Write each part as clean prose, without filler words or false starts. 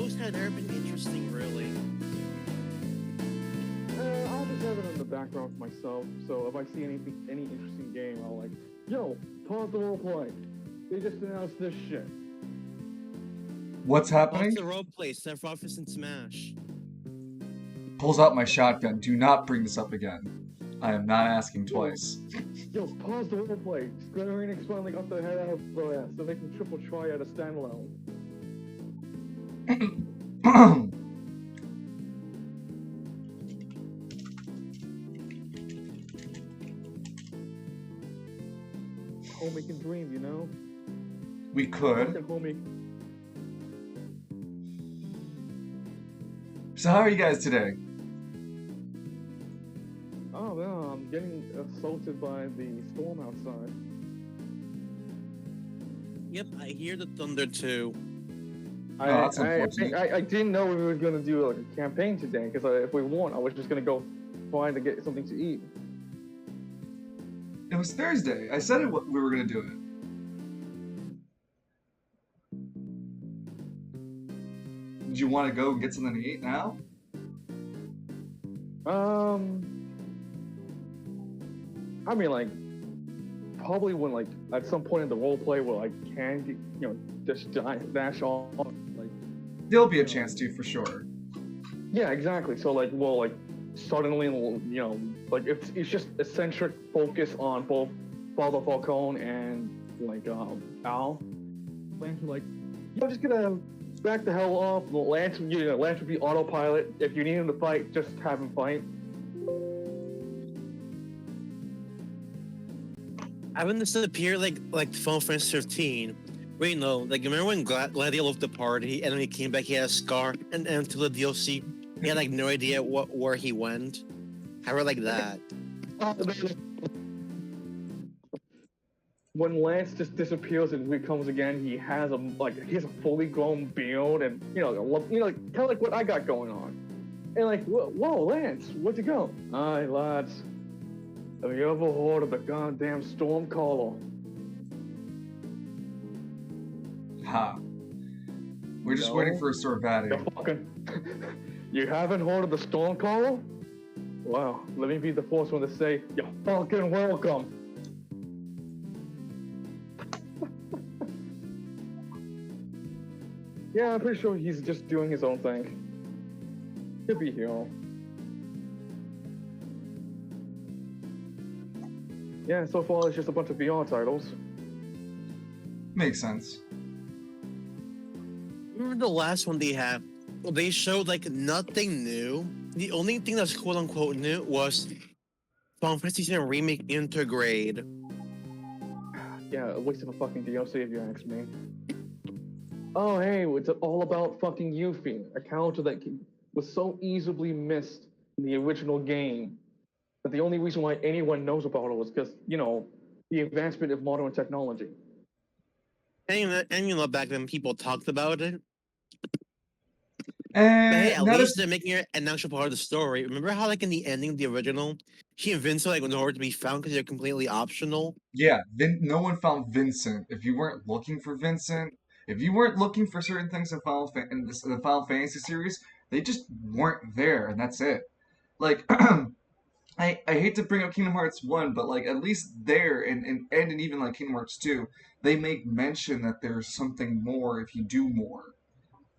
shows have never been interesting, really. I'll just have it in the background for myself. So if I see any interesting game, I'll like, yo, pause the roleplay. They just announced this shit. What's happening? What's the roleplay? Seth Office and Smash. Pulls out my shotgun. Do not bring this up again. I am not asking twice. Yo, pause the roleplay. Square Enix finally got their head out of their ass, so they can triple try at a standalone. Homie can dream, you know? We could. Homie. So how are you guys today? Oh, no, I'm getting assaulted by the storm outside. Yep, I hear the thunder too. That's unfortunate. I didn't know we were going to do like a campaign today, because if we won, I was just going to go find to get something to eat. It was Thursday. I said we were going to do it. Did you want to go get something to eat now? I mean, like, probably when, like, at some point in the roleplay where I can, just dash off, like... There'll be a chance to, for sure. Yeah, exactly. So, like, well, like, suddenly, like, it's just eccentric focus on both Father Falcone and, like, Al. Lance were like, just gonna back the hell off. Lance would be autopilot. If you need him to fight, just have him fight. Having this appear like Final Fantasy 15. Wait, no, like remember when Gladio left the party and then he came back, he had a scar, and to the DLC, he had like no idea where he went. How like that? When Lance just disappears and recomes again, he has a fully grown beard and kind of like what I got going on. And like, whoa, Lance, where'd you go? Aye, lads. Have you ever heard of the goddamn Stormcaller? Ha. We're just waiting for a Sorvati. You haven't heard of the Stormcaller? Wow, let me be the first one to say, you're fucking welcome. Yeah, I'm pretty sure he's just doing his own thing. He'll be here. Yeah, so far it's just a bunch of VR titles. Makes sense. Remember the last one they had? They showed like nothing new. The only thing that's quote unquote new was Final Fantasy VII Remake Intergrade. Yeah, a waste of a fucking DLC if you ask me. Oh hey, it's all about fucking Yuffie, a character that was so easily missed in the original game. But the only reason why anyone knows about it was because, the advancement of modern technology. And back then people talked about it. And but hey, at least they're making it an actual part of the story. Remember how, like, in the ending of the original, he and Vincent, like, nowhere to be found because they're completely optional? Yeah, no one found Vincent. If you weren't looking for Vincent, if you weren't looking for certain things in the Final Fantasy series, they just weren't there, and that's it. Like, I hate to bring up Kingdom Hearts 1, but like at least there and even like Kingdom Hearts 2, they make mention that there's something more if you do more.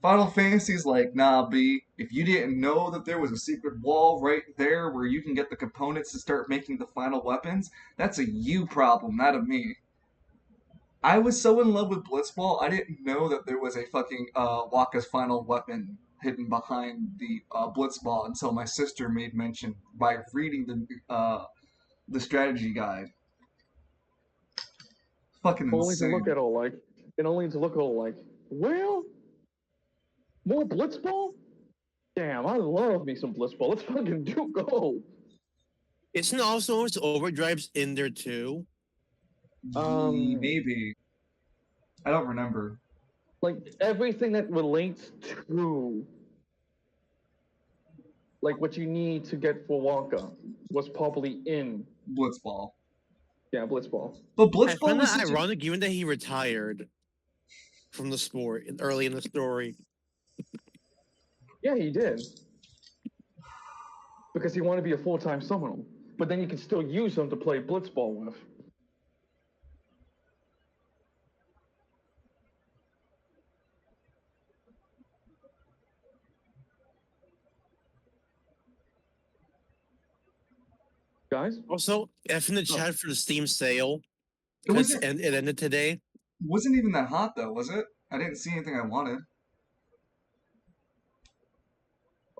Final Fantasy's like, nah, B, if you didn't know that there was a secret wall right there where you can get the components to start making the final weapons, that's a you problem, not a me. I was so in love with Blitzball, I didn't know that there was a fucking Wakka's final weapon hidden behind the Blitzball until my sister made mention by reading the strategy guide. Fucking only insane. To look at all like, well, more Blitzball? Damn, I love me some Blitzball. Let's fucking go. Isn't also overdrives in there too? Maybe. I don't remember. Like everything that relates to like what you need to get for Wonka was probably in Blitzball. Yeah, Blitzball. But Blitzball I find that ironic given that he retired from the sport early in the story. Yeah, he did. Because he wanted to be a full-time summoner. But then you can still use him to play blitzball with. Guys? Also, F in the Oh, chat for the Steam sale It because wasn't it ended today. wasn't even that hot though, was it? I didn't see anything I wanted.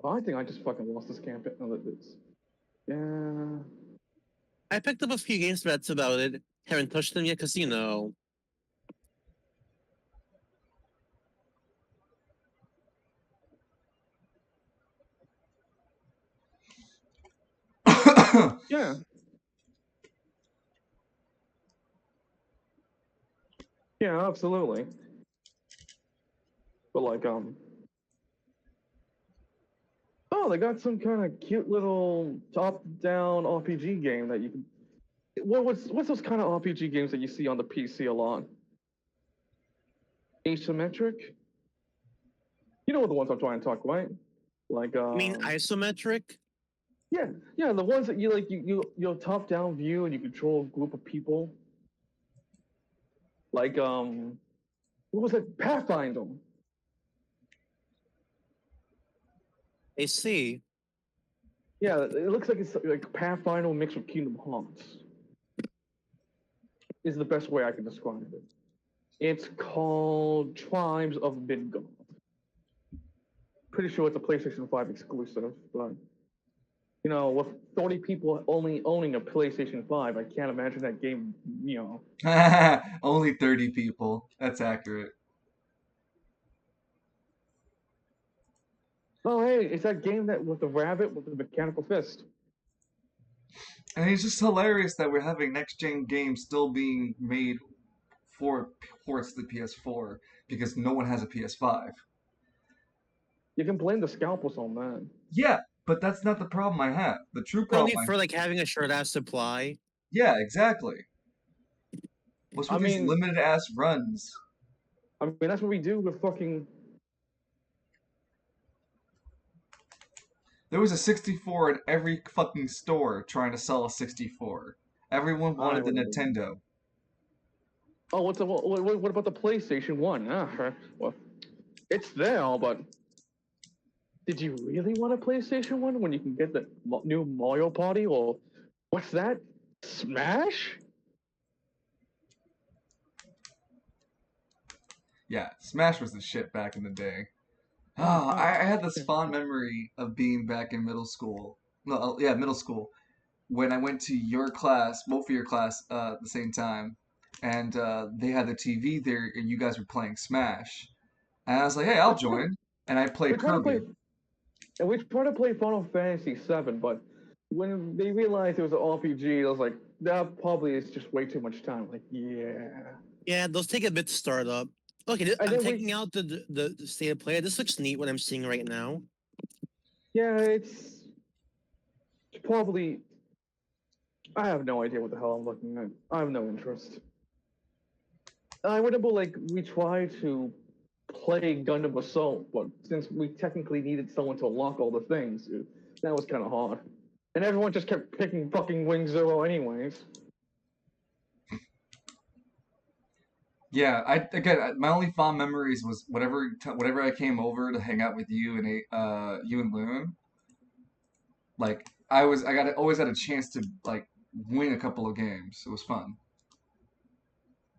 I think I just fucking lost this campaign. No, it's... Yeah... I picked up a few games, but that's about it. Haven't touched them yet because, you know, Yeah. Yeah, absolutely. But like, oh, they got some kind of cute little top-down RPG game that you can. What's those kind of RPG games that you see on the PC a lot? Asymmetric. You know what the ones I'm trying to talk, right? Like, I mean, isometric. yeah, yeah, the ones that you like, you top-down view and you control a group of people. Like, what was it? Pathfinder. I see. Yeah, it looks like it's like Pathfinder mixed with Kingdom Hearts. Is the best way I can describe it. It's called Tribes of Midgard. Pretty sure it's a PlayStation 5 exclusive, but you know, with 30 people only owning a PlayStation 5, I can't imagine that game, you know. Only 30 people. That's accurate. Oh, hey, it's that game that with the rabbit with the mechanical fist. And it's just hilarious that we're having next gen games still being made for ports to the PS4 because no one has a PS5. You can blame the scalpels on that. Yeah, but that's not the problem I have. The true problem Only for like having a short ass supply. Yeah, exactly. What's I with these mean, limited ass runs? that's what we do with fucking. There was a 64 in every fucking store trying to sell a 64. Everyone I wanted the whatever. Nintendo. Oh, what about the PlayStation 1? Well, it's there, but did you really want a PlayStation 1 when you can get the new Mario Party or what's that? Smash? Yeah, Smash was the shit back in the day. Oh Ah, god. I had this fond memory of being back in middle school. No, yeah, middle school. When I went to your class, both of your class, at the same time, and they had the TV there, and you guys were playing Smash. And I was like, hey, I'll That's right. join. And I We played tried to play Kirby. and we tried to play Final Fantasy 7, but when they realized it was an RPG, I was like, that probably is just way too much time. Like, yeah. Yeah, those take a bit to start up. Okay, And I'm then taking out the state of play. This looks neat. What I'm seeing right now. yeah, it's probably. I have no idea what the hell I'm looking at. I have no interest. I remember, like, we tried to play Gundam Assault, but since we technically needed someone to unlock all the things, that was kind of hard. And everyone just kept picking fucking Wing Zero anyways. Yeah, my only fond memories was whatever I came over to hang out with you and you and Loon. Like always had a chance to like win a couple of games. It was fun,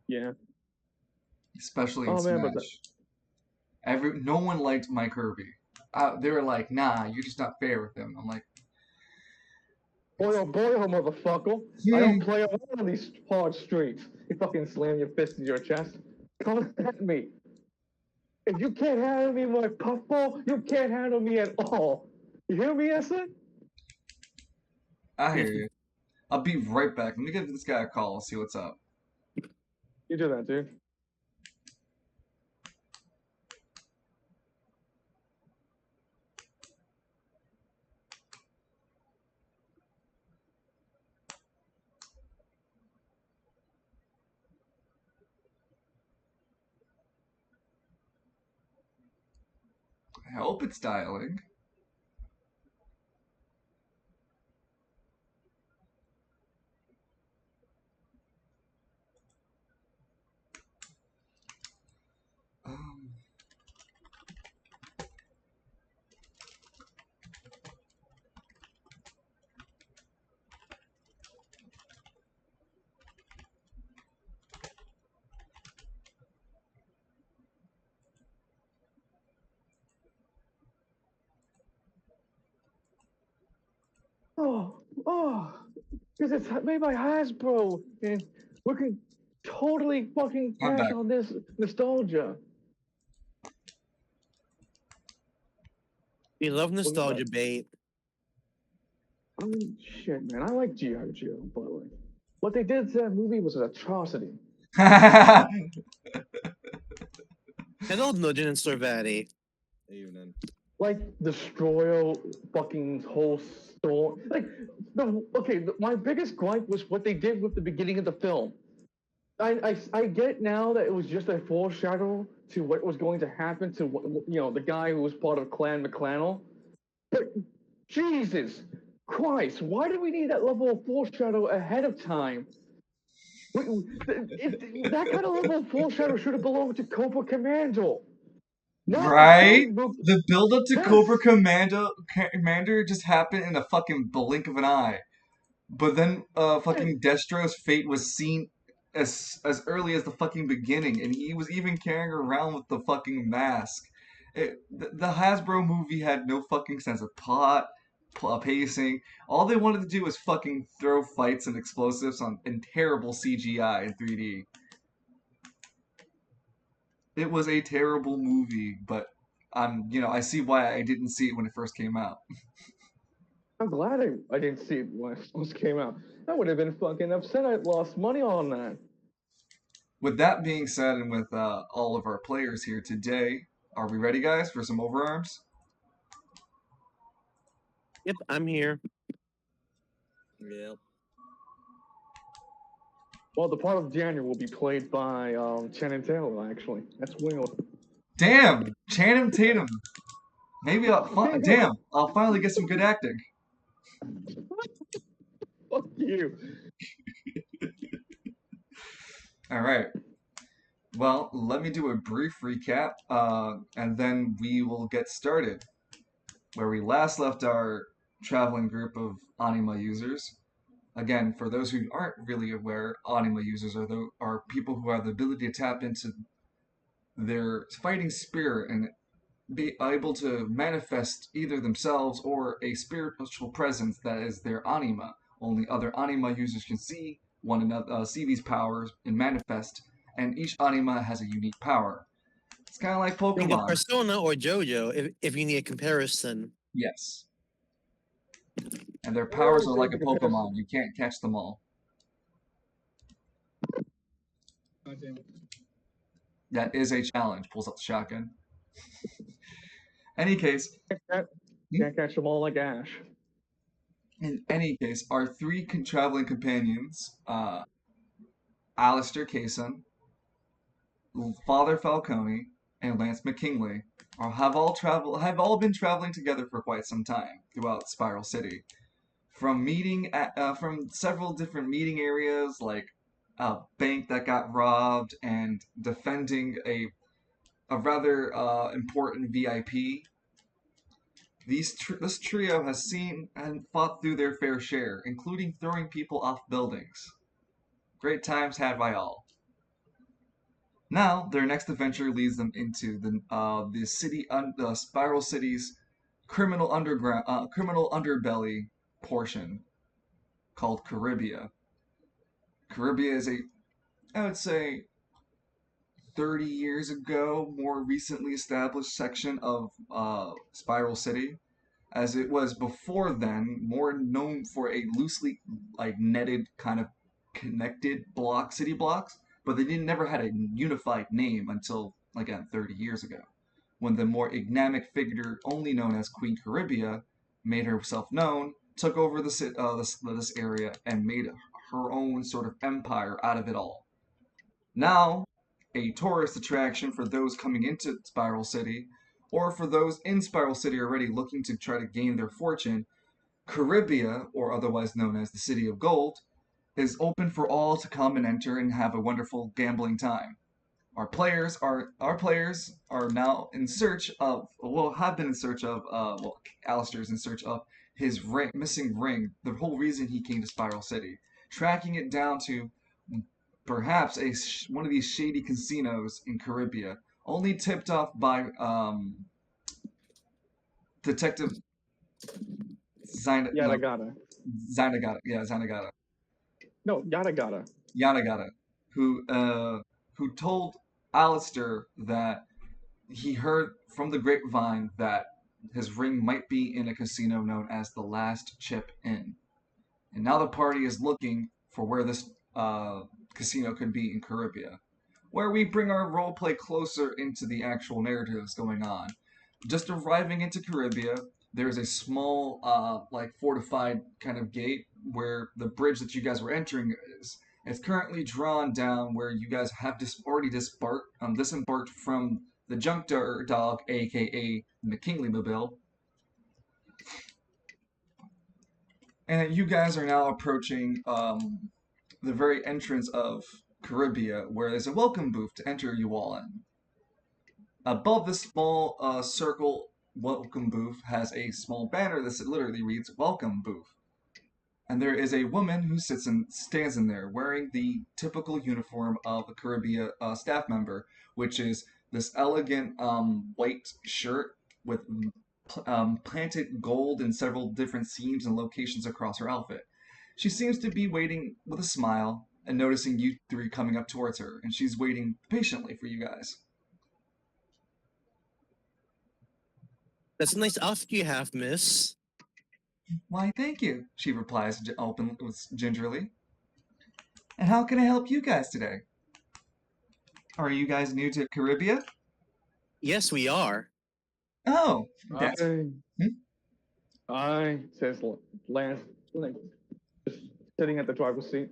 Yeah. especially in Oh man, but Smash. No one liked my Kirby. They were like, "Nah, you're just not fair with him." I'm like, boy, oh, motherfucker. I don't play around on these hard streets. You fucking slam your fist in your chest. Come at me. If you can't handle me, my puffball, you can't handle me at all. You hear me, Essen? I hear you. I'll be right back. Let me give this guy a call. See what's up. You do that, dude. I hope it's dialing. Um, Oh, because it's made by Hasbro, and we can totally fucking I'm cash back. on this nostalgia. We love Well, you know what? nostalgia bait. I mean, shit, man. I like G.I. Joe, but like, what they did to that movie was an atrocity. Hello, Nugent and Servati. Evening. Like, destroy fucking whole story. Like, my biggest gripe was what they did with the beginning of the film. I get now that it was just a foreshadow to what was going to happen to the guy who was part of Clan McClannel. But Jesus Christ, why do we need that level of foreshadow ahead of time? That kind of level of foreshadow should have belonged to Cobra Commando. Not the Right? same movie. The build up to Yes. Cobra Commander just happened in a fucking blink of an eye. But then fucking Destro's fate was seen as early as the fucking beginning, and he was even carrying around with the fucking mask. The Hasbro movie had no fucking sense of plot, pacing. All they wanted to do was fucking throw fights and explosives in terrible CGI in 3D. It was a terrible movie, but I see why I didn't see it when it first came out. I'm glad I didn't see it when it first came out. I would have been fucking upset I lost money on that. With that being said, and with all of our players here today, are we ready, guys, for some overarms? Yep, I'm here. Yep. Well, the part of Daniel will be played by Channing Tatum, actually. That's Will. Damn, Channing Tatum. Maybe damn, I'll finally get some good acting. Fuck you. All right. Well, let me do a brief recap, and then we will get started. Where we last left our traveling group of Anima users. Again, for those who aren't really aware, Anima users are people who have the ability to tap into their fighting spirit and be able to manifest either themselves or a spiritual presence that is their anima. Only other anima users can see one another, see these powers and manifest, and each anima has a unique power. It's kind of like Think of Pokemon. Persona or JoJo if you need a comparison. Yes. And their powers are like a Comparison. Pokemon. You can't catch them all. That is a challenge. Pulls up the shotgun. Any case, Can't catch them all like Ash. in any case, our three traveling companions, Alistair Kaysen, Father Falcone, and Lance McKinley, have all been traveling together for quite some time throughout Spiral City. From several different meeting areas, like a bank that got robbed, and defending a rather important VIP. This trio has seen and fought through their fair share, including throwing people off buildings. Great times had by all. Now, their next adventure leads them into the Spiral City's criminal underbelly portion called Caribia. Caribia is I would say, 30 years ago, more recently established section of Spiral City, as it was before then more known for a loosely netted kind of connected city blocks, but they never had a unified name until again 30 years ago, when the more enigmatic figure only known as Queen Caribia made herself known, took over this area, and made her own sort of empire out of it all. Now, a tourist attraction for those coming into Spiral City, or for those in Spiral City already looking to try to gain their fortune, Caribia, or otherwise known as the City of Gold, is open for all to come and enter and have a wonderful gambling time. Our players are now in search of have been in search of Alistair's in search of his missing ring, the whole reason he came to Spiral City, tracking it down to perhaps one of these shady casinos in Caribia, only tipped off by Detective Yada gada. Zanagata. No, yada gada. Yanagata, who told Alistair that he heard from the grapevine that his ring might be in a casino known as the Last Chip Inn. And now the party is looking for where this casino could be in Caribia, where we bring our roleplay closer into the actual narratives going on. Just arriving into Caribia, there's a small, fortified kind of gate where the bridge that you guys were entering is. It's currently drawn down where you guys have already disembarked from the junk dog, aka the McKinley Mobile. And you guys are now approaching the very entrance of Caribia, where there's a welcome booth to enter you all in. Above the small circle welcome booth has a small banner that literally reads "Welcome Booth," and there is a woman who stands in there wearing the typical uniform of a Caribia staff member, which is this elegant white shirt with planted gold in several different seams and locations across her outfit. She seems to be waiting with a smile and noticing you three coming up towards her, and she's waiting patiently for you guys. That's a nice outfit you have, miss. Why, thank you, she replies gingerly. And how can I help you guys today? Are you guys new to Caribia? Yes, we are. Oh, that's... I says Lance, like, just sitting at the driver's seat.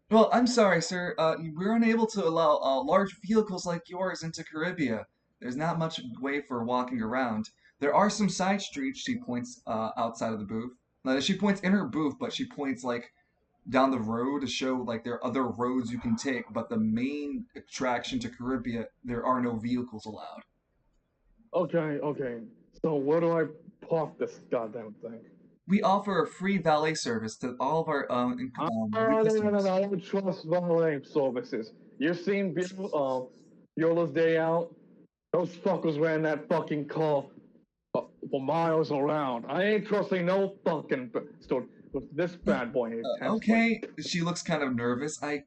Well, I'm sorry, sir. We're unable to allow large vehicles like yours into Caribia. There's not much way for walking around. There are some side streets, she points outside of the booth. She points in her booth, but she points like down the road to show like there are other roads you can take, but the main attraction to Caribia, there are no vehicles allowed. Okay. So where do I park this goddamn thing? We offer a free valet service to all of our No, I don't trust valet services. You seen Viola's Day Out? Those fuckers ran that fucking car for miles around. I ain't trusting no fucking store with this bad boy. Okay, she looks kind of nervous. I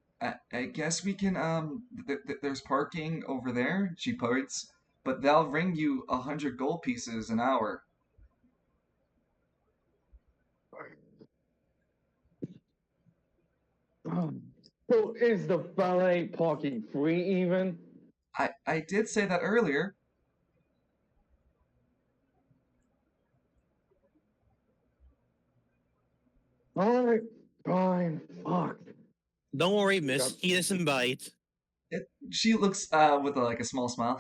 guess we can there's parking over there. She points, but they'll ring you 100 gold pieces an hour. So is the valet parking free even? I did say that earlier. Alright, fine, fuck. Don't worry, miss. He doesn't bite. She looks with a small smile.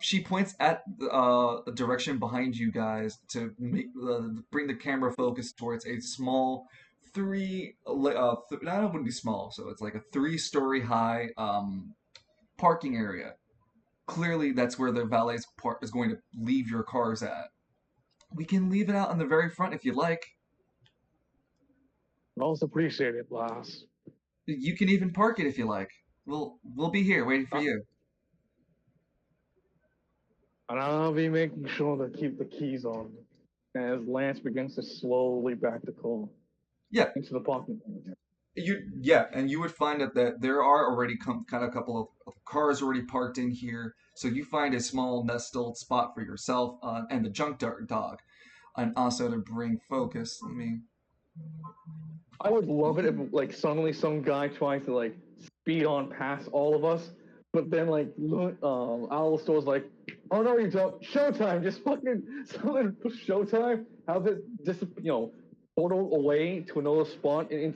She points at the direction behind you guys to bring the camera focus towards a small I wouldn't be small, so it's like a 3-story high parking area. Clearly, that's where the valet's part is going to leave your cars at. We can leave it out in the very front if you'd like. Most appreciated, boss. You can even park it if you like. We'll be here waiting for you. And I'll be making sure to keep the keys on as Lance begins to slowly back the car. Yeah. Into the parking lot. And you would find that there are already a couple of cars already parked in here. So you find a small nestled spot for yourself and the junk dog. And also to bring focus, I would love it if like suddenly some guy tries to like speed on past all of us, but then like Alistair's like, oh no, you don't. Showtime, just fucking someone push Showtime. Have it just photo away to another spot and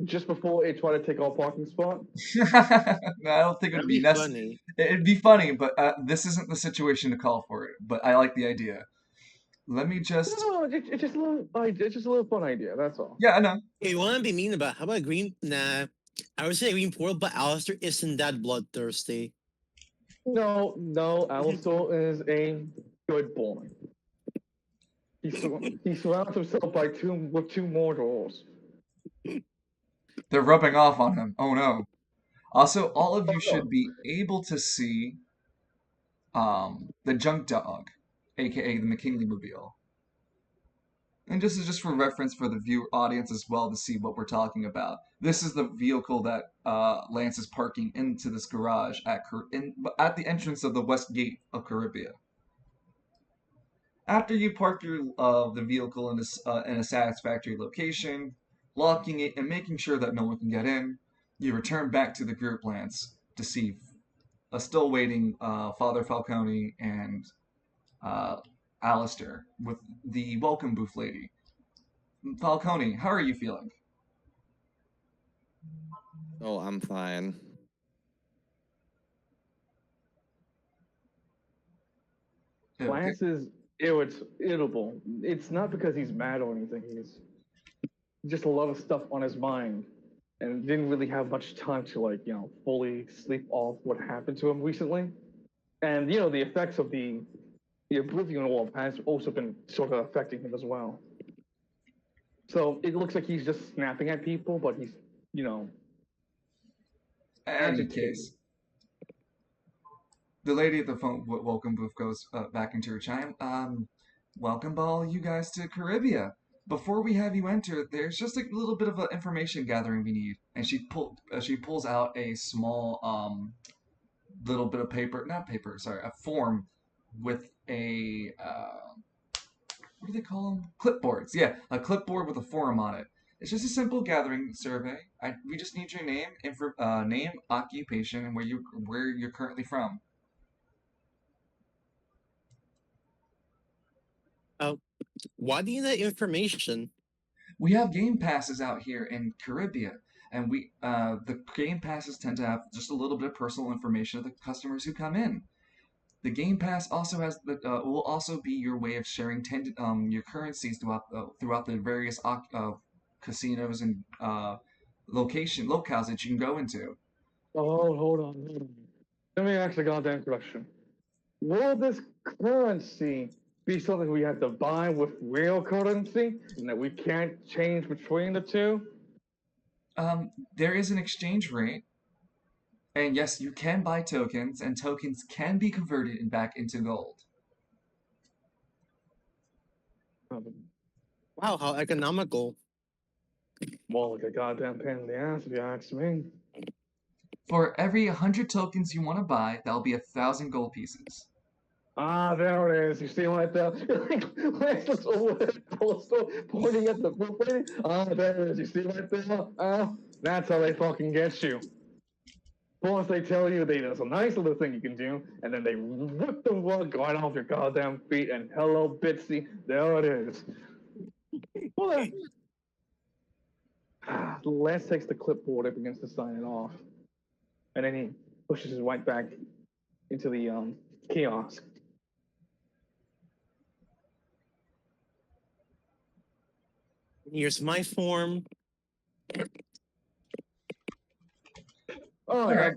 just before it tried to take our parking spot. No, I don't think it would That'd be be necessary. funny. It'd be funny, but this isn't the situation to call for it. But I like the idea. Let me just. No, it's just a little, it's just a little fun idea. That's all. Yeah, I know. Hey, you want to be mean about? How about green? Nah, I would say green portal, but Alistair isn't that bloodthirsty. No, Alistair is a good boy. He surrounds himself with two mortals. They're rubbing off on him. Oh no. Also, all of you Oh, should be able to see the junk dog, aka the McKinley Mobile. And this is just for reference for the viewer audience as well to see what we're talking about. This is the vehicle that Lance is parking into this garage at the entrance of the west gate of Caribia. After you park the vehicle in a satisfactory location, locking it and making sure that no one can get in, you return back to the group, Lance, to see a still waiting Father Falcone and Alistair with the welcome booth lady. Falcone, how are you feeling? Oh, I'm fine. Okay. Lance is irritable. It's not because he's mad or anything. He's just a lot of stuff on his mind, and didn't really have much time to fully sleep off what happened to him recently. And the effects of the Oblivion Orb has also been sort of affecting him as well. So it looks like he's just snapping at people, but he's Any agitated. case, the lady at the phone welcome booth goes back into her chime. Welcome all you guys to Caribia. Before we have you enter, there's just a little bit of information gathering we need. And she pulls out a small little bit of paper, not paper, sorry, a form with a what do they call them? Clipboards. Yeah, a clipboard with a form on it. It's just a simple gathering survey. We just need your name, occupation, and where you're currently from. Why do you need that information? We have game passes out here in Caribia, and the game passes tend to have just a little bit of personal information of the customers who come in. The Game Pass also will also be your way of sharing your currencies throughout the various casinos and locales that you can go into. Oh, hold on. Let me ask a goddamn question. Will this currency be something we have to buy with real currency and that we can't change between the two? There is an exchange rate, and yes, you can buy tokens, and tokens can be converted back into gold. Wow, how economical. More like a goddamn pain in the ass, if you ask me. For every 100 tokens you want to buy, that'll be 1,000 gold pieces. Ah, there it is. You see right there? Lance looks over at the postal, pointing at the book lady. Ah, there it is. You see right there? That's how they fucking get you. First they tell you there's a nice little thing you can do, and then they rip the rug right off your goddamn feet, and hello, Bitsy, there it is. Well, Lance takes the clipboard up against to sign it off, and then he pushes it right back into the kiosk. Here's my form. Oh, Alright.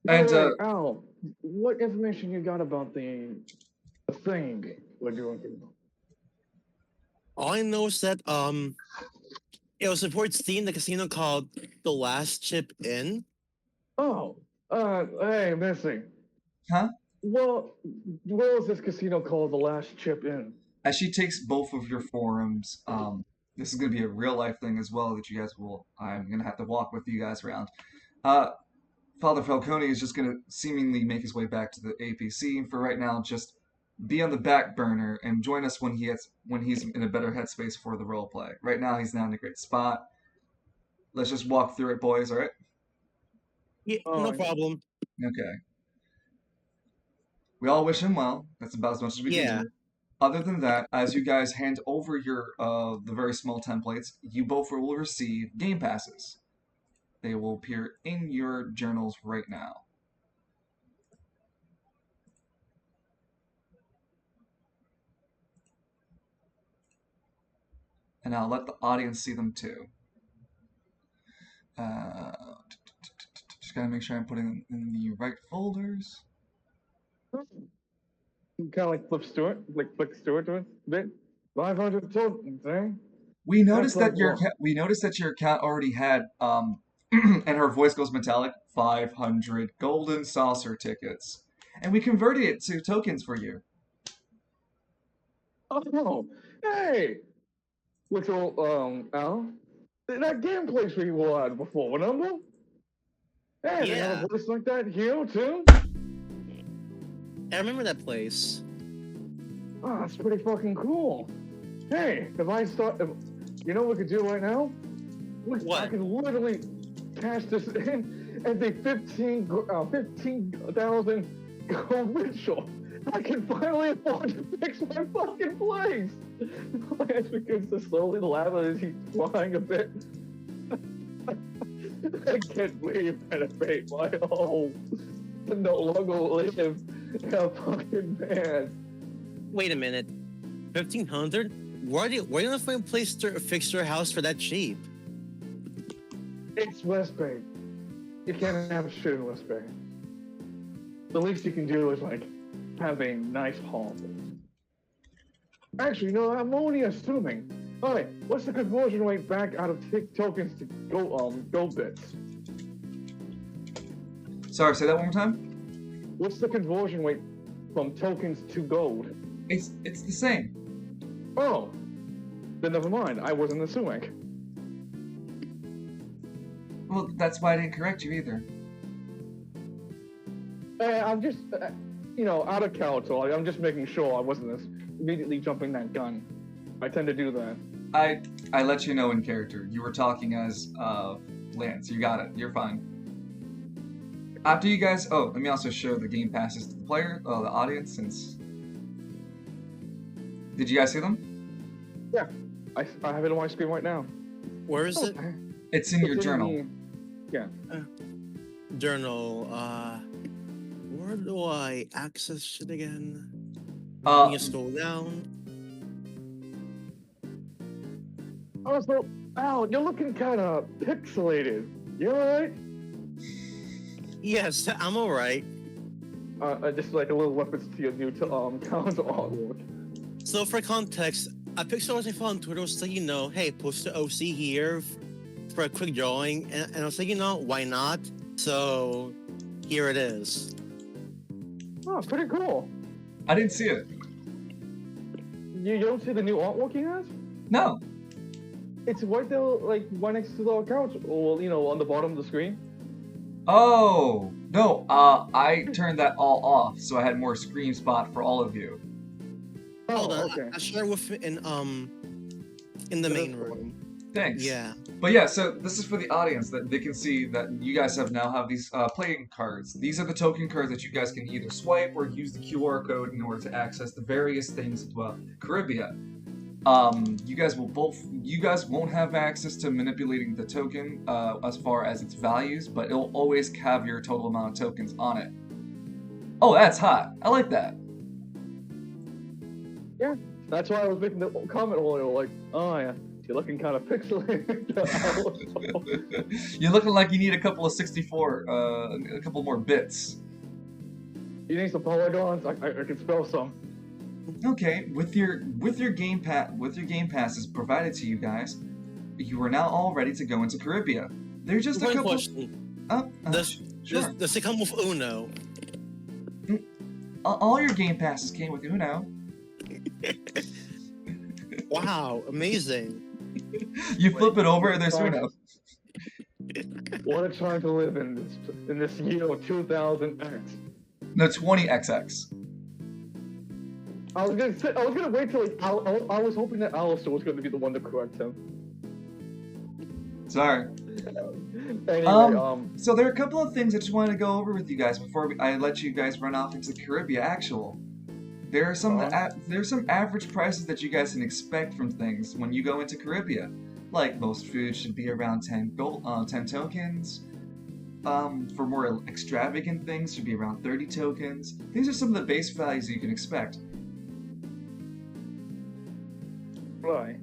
by And the way, Al, what information you got about the thing we're doing here? All I know is that it will support Steam, the casino called The Last Chip In. Oh, hey, Missy. Huh? Well, where was this casino called The Last Chip In? as she takes both of your forums, this is going to be a real life thing as well that you guys I'm going to have to walk with you guys around. Father Falcone is just going to seemingly make his way back to the APC, and for right now, just be on the back burner and join us when he's in a better headspace for the role play. Right now, he's not in a great spot. Let's just walk through it, boys. All right? Yeah, no problem. Okay. We all wish him well. That's about as much as we can do. Other than that, as you guys hand over your the very small templates, you both will receive game passes. They will appear in your journals right now. And I'll let the audience see them too. Just gotta make sure I'm putting them in the right folders. Kind of like Flick Stewart a bit. 500 tokens, eh? We noticed That's that your like what? we noticed that your account already had and her voice goes metallic, 500 golden saucer tickets. And we converted it to tokens for you. Oh, hey! Little, Al? That game place we had before, remember? Hey, they have Yeah, a place like that here, too? I remember that place. Oh, that's pretty fucking cool. Hey, if you know what we could do right now? What? I can literally cash this in and the 15,000 gold ritual. I can finally afford to fix my fucking place. As because the slowly the lava is flying a bit. I can't believe that I paid my home to no longer live in a fucking van. Wait a minute. 1,500? Where do you find a place to fix your house for that cheap? It's West Bay. You can't have shit in West Bay. The least you can do is like have a nice home. Actually, no, I'm only assuming. Alright, what's the conversion rate back out of tokens to gold bits? Sorry, say that one more time? What's the conversion rate from tokens to gold? It's the same. Oh, then never mind. I wasn't assuming. Well, that's why I didn't correct you either. I'm just, out of character. I'm just making sure I wasn't immediately jumping that gun. I tend to do that. I let you know in character. You were talking as Lance. You got it. You're fine. After you guys, let me also show the game passes to the player, the audience. Since did you guys see them? Yeah, I have it on my screen right now. Where is it? It's in your journal. Yeah. Journal. Where do I access it again? You scroll down. Oh, so Al, you're looking kind of pixelated. You alright? Yes, I'm alright. Just like a little reference to your new counter artwork. So for context, a pixel was I found on Twitter was like, hey, post the OC here for a quick drawing, and I was like, why not? So here it is. Oh, pretty cool. I didn't see it. You don't see the new artwork he has? No. It's right there, like right next to the account, or on the bottom of the screen. Oh no. I turned that all off, so I had more screen spot for all of you. Oh, Hold on, okay. I'll share with it in the main room. Thanks. Yeah. But yeah, so this is for the audience that they can see that you guys now have these playing cards. These are the token cards that you guys can either swipe or use the QR code in order to access the various things about Caribia. You guys won't have access to manipulating the token as far as its values, but it'll always have your total amount of tokens on it. Oh, that's hot. I like that. Yeah, that's why I was making the comment earlier, like, oh yeah, you're looking kind of pixelated. You're looking like you need a couple of 64, a couple more bits. You need some polygons? I can spell some. Okay, with your game passes provided to you guys, you are now all ready to go into Caribia. There's just a One couple. question. Sure. Does it come with Uno? All your game passes came with Uno. Wow, amazing. You flip it over and there's Uno. What a time to live in this year of 2000X. No, 20XX. I was gonna wait till I was hoping that Alistair was gonna be the one to correct him. Sorry. Anyway, So there are a couple of things I just wanted to go over with you guys before I let you guys run off into Caribia Actual. There are some average prices that you guys can expect from things when you go into Caribia. Like most food should be around 10 gold, 10 tokens. For more extravagant things, should be around 30 tokens. These are some of the base values you can expect. Right.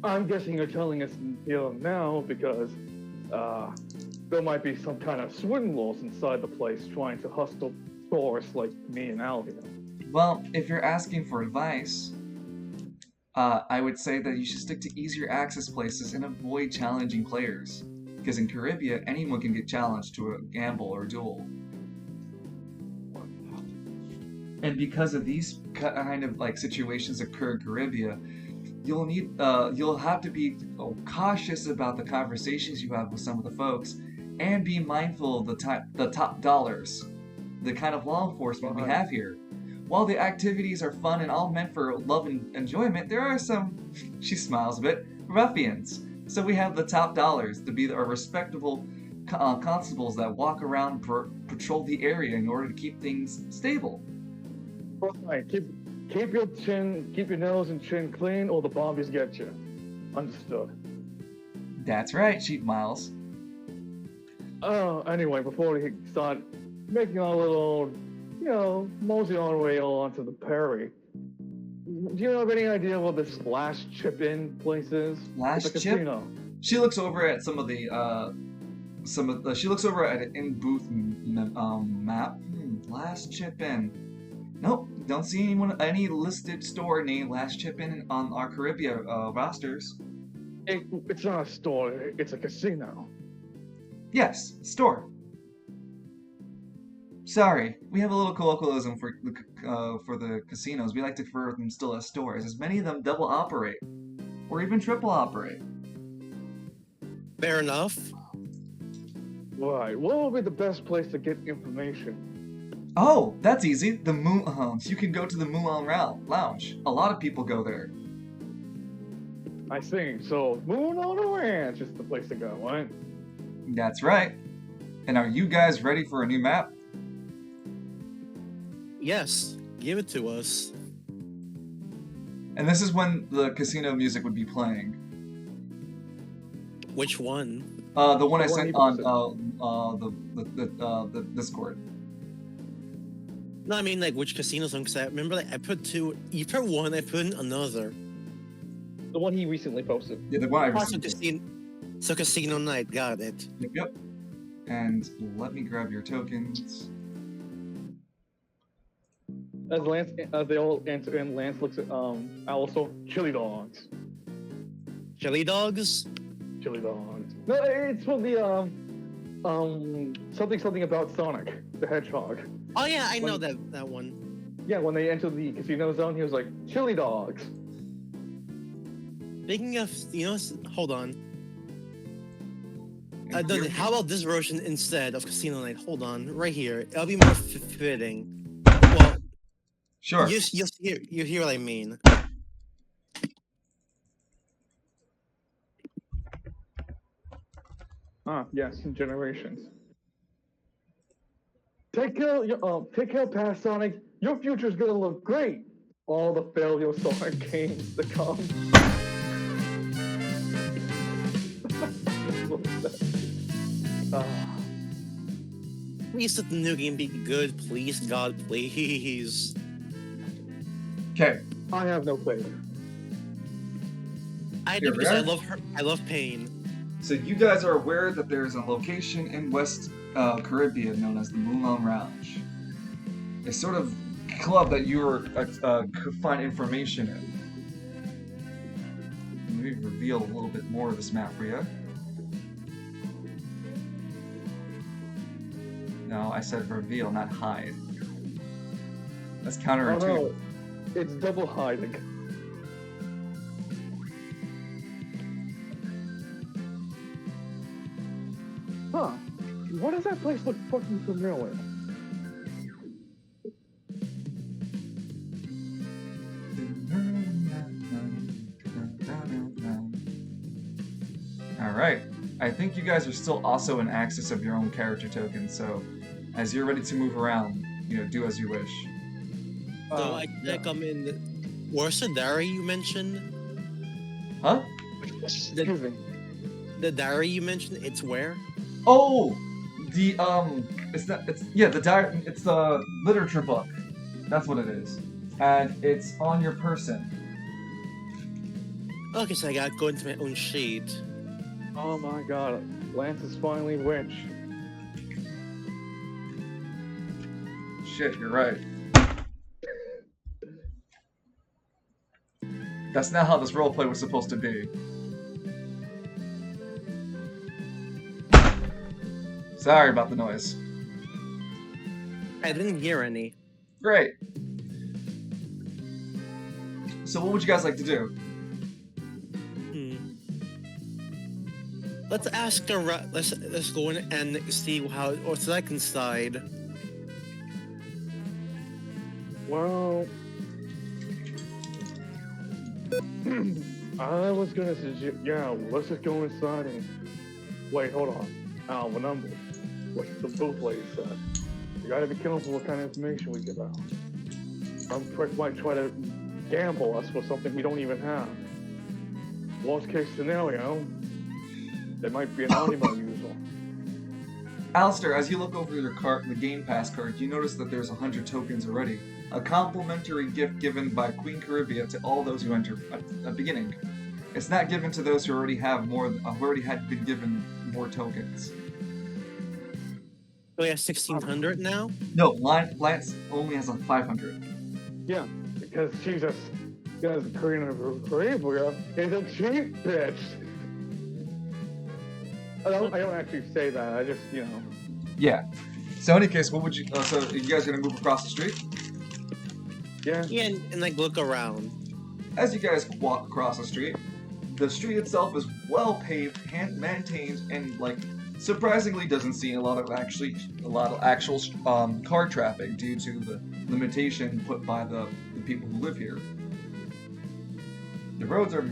I'm guessing you're telling us here now because there might be some kind of swindlers inside the place trying to hustle tourists like me and Al here. Well, if you're asking for advice, I would say that you should stick to easier access places and avoid challenging players. Because in Caribia, anyone can get challenged to a gamble or duel. And because of these kind of like situations occur in Caribia, you'll have to be cautious about the conversations you have with some of the folks, and be mindful of the top dollars, the kind of law enforcement we have here. While the activities are fun and all meant for love and enjoyment, there are some, she smiles a bit, ruffians. So we have the top dollars to be our respectable constables that walk around, patrol the area in order to keep things stable. Right. Keep your nose and chin clean, or the bombies get you. Understood. That's right, Chief Miles. Oh, anyway, before we start making our little, mosey our way onto the Perry, do you have any idea what this last chip-in place is? Last it's a chip? casino. She looks over at she looks over at an in-booth map. Last chip-in. Nope, don't see any listed store named Last Chip-In on our Caribia rosters. It's not a store, it's a casino. Yes, store. Sorry, we have a little colloquialism for the casinos. We like to refer to them still as stores, as many of them double operate, or even triple operate. Fair enough. Right, what would be the best place to get information? Oh, that's easy. The you can go to the Moulin Lounge. A lot of people go there. I see. So, Moon on the Ranch is the place to go, right? That's right. And are you guys ready for a new map? Yes, give it to us. And this is when the casino music would be playing. Which one? The one I The one sent he on the Discord. No, I mean like which casinos? Because I remember like I put two. You put one, I put in another. The one he recently posted. Yeah, the one I Also, received. casino night. Got it. Yep. And let me grab your tokens. As they all enter in, Lance looks at also chili dogs. Chili dogs. Chili dogs. No, it's for the something about Sonic the Hedgehog. Oh yeah, I know that one. Yeah, when they enter the casino zone, he was like chili dogs. Speaking of, hold on. How about this version instead of Casino Night? Hold on, right here. It'll be more fitting. Well, Sure. you hear what I mean. Ah, yes, generations. Take care, past Sonic. Your future's gonna look great. All the failure Sonic games to come. Please let the new game be good, please, God, please. Okay. I have no faith. I Here do we because are. I love pain. So you guys are aware that there's a location in West Caribia known as the Moulin Lounge. A sort of club that you could find information in. Let me reveal a little bit more of this map for you. No, I said reveal, not hide. That's counterintuitive. Oh no, it's double hiding. Huh? Why does that place look fucking familiar? Alright, I think you guys are still also in access of your own character tokens, so as you're ready to move around, do as you wish. So I yeah. come in. Where's the diary you mentioned? Huh? Excuse me. The diary you mentioned, it's where? Oh, the the diary. It's the literature book. That's what it is, and it's on your person. Okay, so I gotta go into my own sheet. Oh my god, Lance is finally rich. Shit, you're right. That's not how this roleplay was supposed to be. Sorry about the noise. I didn't hear any. Great. So what would you guys like to do? Let's ask around. Let's go in and see what's like inside. Well, I was gonna suggest, yeah, let's just go inside and wait. Hold on, remember what the booth lady said. You gotta be careful what kind of information we give out. Some prick might try to gamble us for something we don't even have. Worst case scenario, there might be an Animo user. Alistair, as you look over your cart, the Game Pass card, you notice that there's 100 tokens already. A complimentary gift given by Queen Caribia to all those who enter at the beginning. It's not given to those who already have been given more tokens. So we have 1,600 now. No, Lance only has a 500. Yeah, because Queen Caribia is a cheap bitch. I don't actually say that. I just, Yeah. So in any case, what would you? So you guys gonna move across the street? Yeah. Yeah, and like look around. As you guys walk across the street itself is well paved, hand maintained, and like surprisingly doesn't see a lot of actual car traffic due to the limitation put by the people who live here. The roads are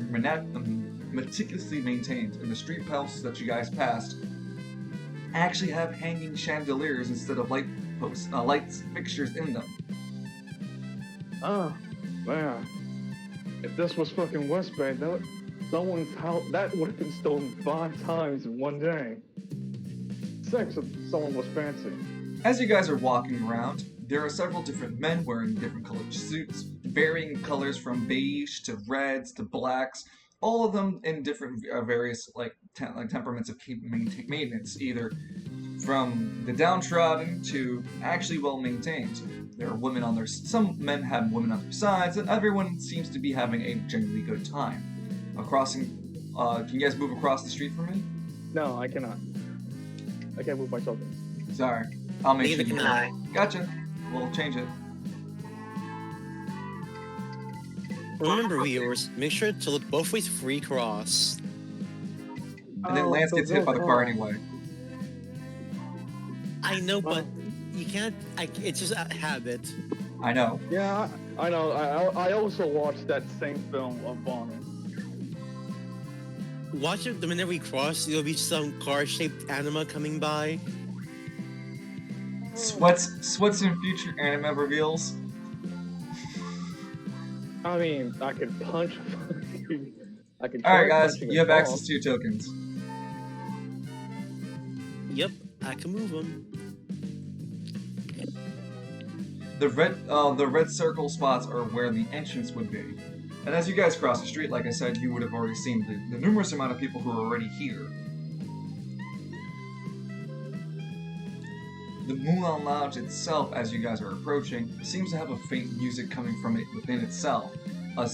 meticulously maintained, and the street posts that you guys passed actually have hanging chandeliers instead of light fixtures in them. Oh, man. If this was fucking West Bay, someone's house, that would have been stolen 5 times in one day. 6 if someone was fancy. As you guys are walking around, there are several different men wearing different colored suits, varying colors from beige to reds to blacks, all of them in different various temperaments of maintenance, either from the downtrodden to actually well maintained. There are some men have women on their sides, and everyone seems to be having a generally good time. Can you guys move across the street for me? No, I cannot. I can't move myself. Sorry, I'll make Neither sure. can I. Gotcha. We'll change it. Remember, viewers, make sure to look both ways before you cross. And then Lance gets hit by the car anyway. I know, but you can't. It's just a habit. I know. Yeah, I know. I also watched that same film of Bonnie. Watch it the minute we cross. There'll be some car-shaped anima coming by. Sweats in future anime reveals. I mean, I could punch. I could. Alright, guys, you have access to your tokens. Yep, I can move them. The red circle spots are where the entrance would be. And as you guys cross the street, like I said, you would have already seen the numerous amount of people who are already here. The Moulin Lounge itself, as you guys are approaching, seems to have a faint music coming from it within itself. An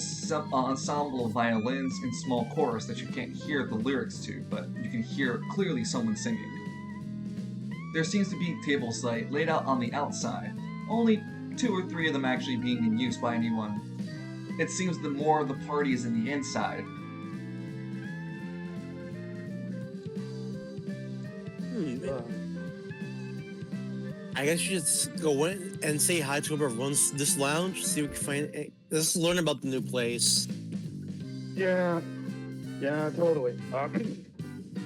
ensemble of violins and small chorus that you can't hear the lyrics to, but you can hear clearly someone singing. There seems to be tables laid out on the outside, only 2 or 3 of them actually being in use by anyone. It seems the more of the party is in the inside. I guess you should just go in and say hi to whoever runs this lounge. See if we can find. Let's learn about the new place. Yeah, totally.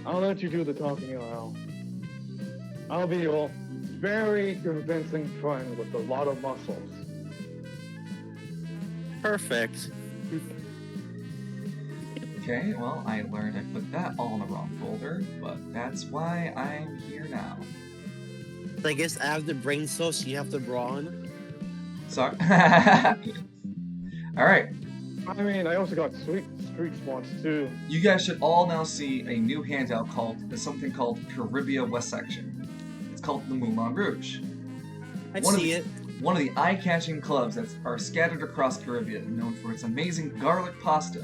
I'll let you do the talking, Al. I'll be your very convincing friend with a lot of muscles. Perfect. Okay, well, I learned I put that all in the wrong folder, but that's why I'm here now. I guess I have the brain cells, you have the brawn. Sorry. Alright, I mean, I also got street smarts too. you guys should all now see a new handout called something called Caribia West Section. It's called the Moulin Rouge. I One of see the- it. One of the eye-catching clubs that are scattered across Caribia, known for its amazing garlic pasta.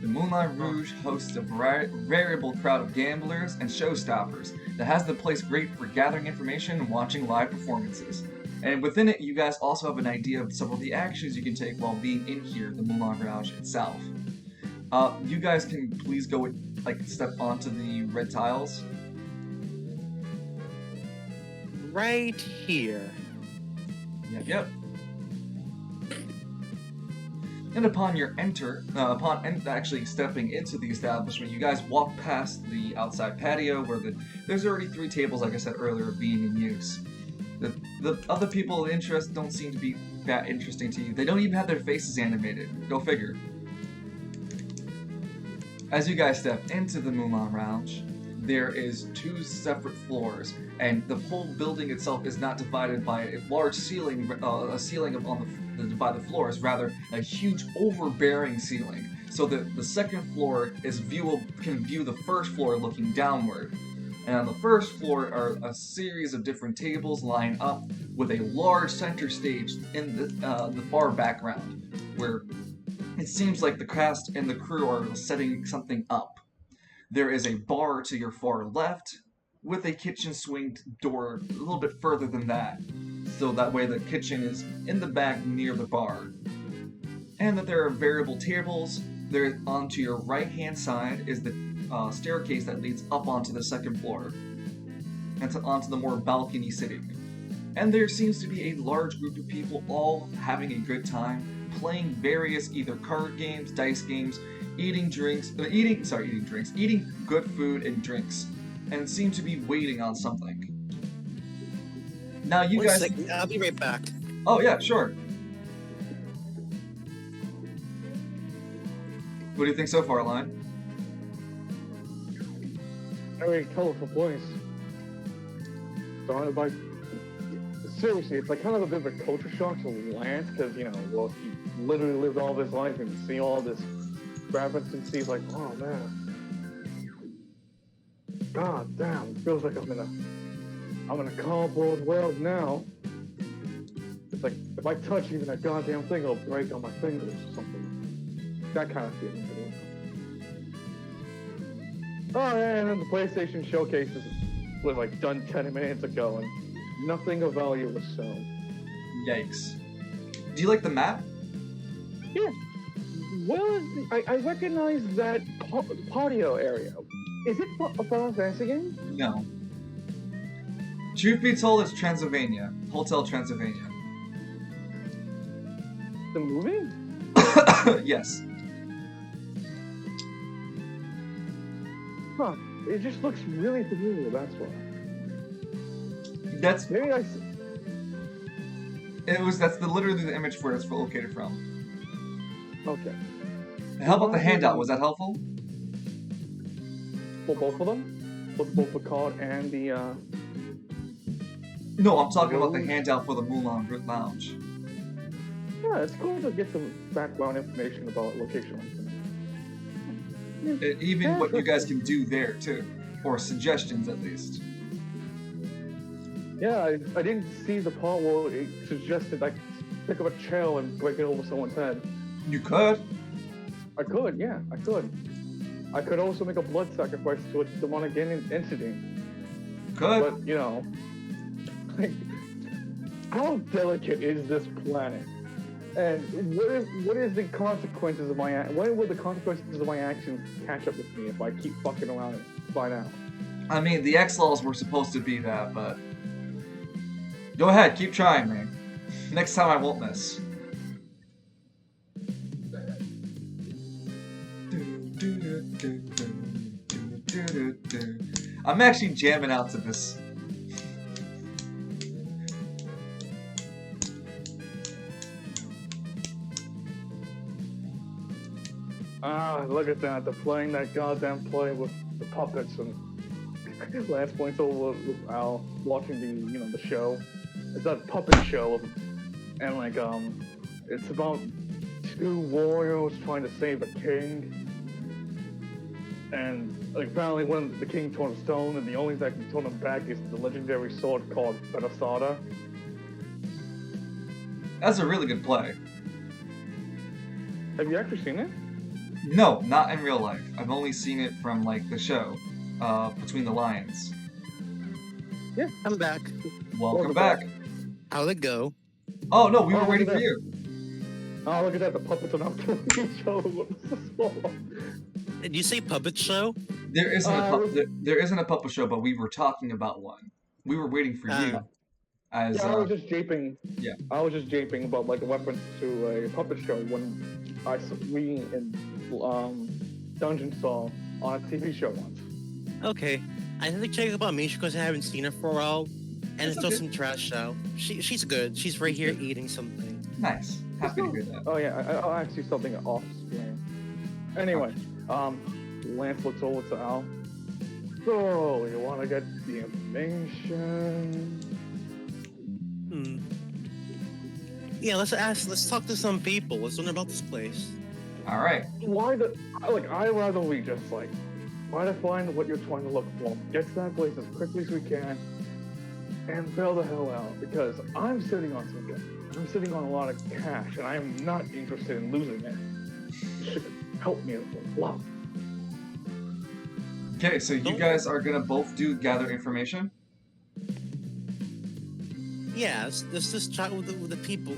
The Moulin Rouge hosts a variable crowd of gamblers and showstoppers that has the place great for gathering information and watching live performances. And within it, you guys also have an idea of some of the actions you can take while being in here, the Moulin Rouge itself. You guys can please go, step onto the red tiles. Right here. Yep. And upon actually stepping into the establishment, you guys walk past the outside patio where there's already 3 tables, like I said earlier, being in use. The other people of interest don't seem to be that interesting to you. They don't even have their faces animated. Go figure. As you guys step into the Moulin Rouge, there is 2 separate floors, and the whole building itself is not divided by a large ceiling, by the floors, rather a huge overbearing ceiling. So that the second floor can view the first floor looking downward. And on the first floor are a series of different tables lined up with a large center stage in the far background, where it seems like the cast and the crew are setting something up. There is a bar to your far left, with a kitchen swing door a little bit further than that, so that way the kitchen is in the back near the bar. And that there are variable tables. There, onto your right-hand side is the staircase that leads up onto the second floor, and onto the more balcony sitting. And there seems to be a large group of people all having a good time, playing various either card games, dice games, eating good food and drinks, and seem to be waiting on something. Now you One guys... second, I'll be right back. Oh yeah, sure. What do you think so far, Lion? Very colorful place. Surrounded by... Seriously, it's like kind of a bit of a culture shock to Lance, because, you know, well, he literally lived all of his life and see all this rabbits and see like, oh man. God damn, it feels like I'm in a cardboard world now. It's like, if I touch even that goddamn thing, it'll break on my fingers or something. That kind of feeling. Oh, and then the PlayStation showcases was like done 10 minutes ago, and nothing of value was shown. Yikes. Do you like the map? Yeah. Well, I recognize that patio area. Is it a Final Fantasy game? No. Truth be told, it's Transylvania. Hotel Transylvania. The movie? Yes. Huh. It just looks really familiar, that's why. That's Maybe literally the image where it's located from. Okay. How about the handout? Was that helpful? For both of them? Both the card and the, No, I'm talking about the handout for the Moulin Lounge. Yeah, it's cool to get some background information about location. Even what you guys can do there, too. Or suggestions, at least. Yeah, I didn't see the part where it suggested I pick up a chair and break it over someone's head. You could. I could, yeah, I could. I could also make a blood sacrifice to a demonic entity. Could. But, you know, like, how delicate is this planet? And what is the consequences of my when will the consequences of my actions catch up with me if I keep fucking around and find out? I mean, the X-Laws were supposed to be that, but... Go ahead, keep trying, man. Next time I won't miss. I'm actually jamming out to this. Look at that. They're playing that goddamn play with the puppets, and Lance points over with Al watching the show. It's that puppet show, and it's about two warriors trying to save a king. And like apparently when the king turned stone, and the only thing that can turn him back is the legendary sword called Benasada. That's a really good play. Have you actually seen it? No, not in real life. I've only seen it from like the show, Between the Lions. Yeah, I'm back. Welcome back. How'd it go? Oh no, we were Oh, waiting look for at you. Oh, look at that. The puppets are not killing each other. Did you say puppet show? There isn't a puppet show, but we were talking about one. We were waiting for you. As Yeah, I was just japing. Yeah. I was just japing about like a reference to a puppet show when we in Dungeon saw on a TV show once. Okay. I think check about Misha because I haven't seen her for a while. And it's okay. just some trash show. She's good. She's right here eating something. Nice. Happy to hear that. Oh yeah, I'll ask you something off screen. Anyway, Lance looks over to Al. So you want to get the information? Yeah, let's talk to some people. Let's learn about this place. All right. I'd rather we just try to find what you're trying to look for, get to that place as quickly as we can, and bail the hell out, because I'm sitting on something. I'm sitting on a lot of cash, and I am not interested in losing it. You should help me a lot. Okay, so you guys are gonna both gather information. Yeah, let's just chat with the people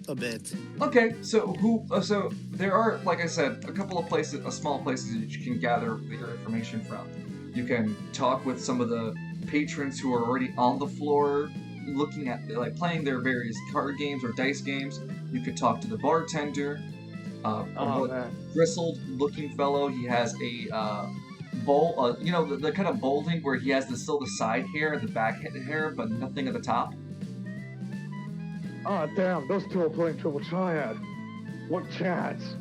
a bit. Okay, so so there are, like I said, a couple of places, small places that you can gather your information from. You can talk with some of the patrons who are already on the floor, looking at playing their various card games or dice games. You could talk to the bartender, bristled-looking fellow. He has a bowl, the kind of balding where he has still the side hair and the back hair, but nothing at the top. Ah, damn, those two are playing Triple Triad. What chance?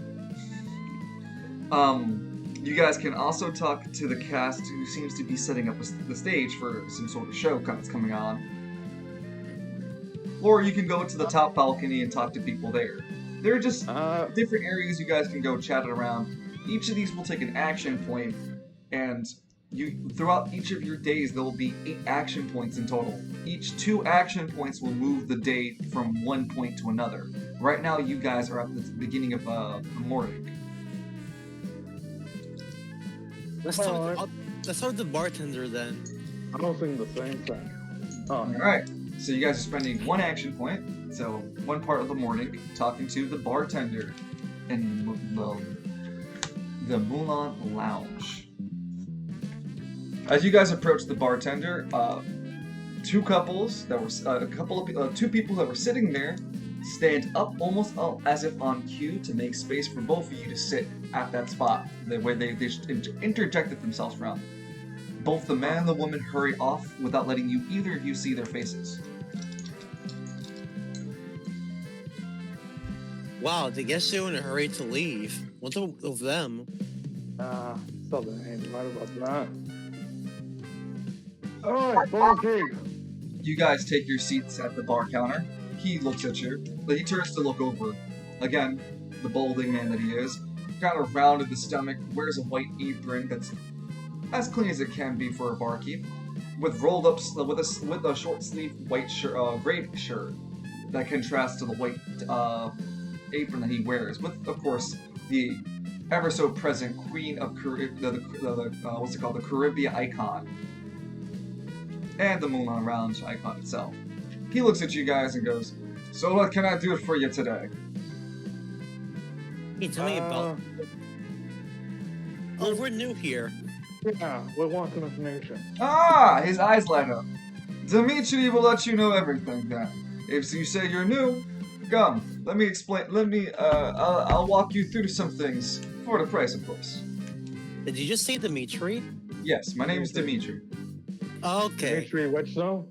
You guys can also talk to the cast who seems to be setting up the stage for some sort of show that's coming on. Or you can go to the top balcony and talk to people there. There are just different areas you guys can go chat it around. Each of these will take an action point, and throughout each of your days there will be 8 action points in total. Each 2 action points will move the day from one point to another. Right now you guys are at the beginning of the morning. Let's talk to the bartender then. I don't think the same thing. Alright, so you guys are spending 1 action point, so 1 part of the morning, talking to the bartender in the Mulan Lounge. As you guys approach the bartender, 2 couples that were 2 people that were sitting there stand up almost as if on cue to make space for both of you to sit at that spot. The way they interjected themselves around. Both the man and the woman hurry off without letting either of you see their faces. Wow, I guess they were in a hurry to leave. What's up with them? Something ain't right about that. Alright, barkeep. You guys take your seats at the bar counter. He looks at you, but he turns to look over. Again, the balding man that he is, kind of round in the stomach, wears a white apron that's as clean as it can be for a barkeep, with rolled up with a short sleeve white shirt, gray shirt that contrasts to the white apron that he wears, with of course the ever so present Queen of what's it called, the Caribia icon, and the Mulan Lounge icon itself. He looks at you guys and goes, "So what can I do for you today?" Hey, tell me about. Oh, we're new here. Yeah, we want some information. Ah, his eyes light up. Dimitri will let you know everything then. If you say you're new, come, let me explain. I'll walk you through some things for the price, of course. Did you just say Dimitri? Yes, my name is Dimitri. Okay. Dimitri, which though?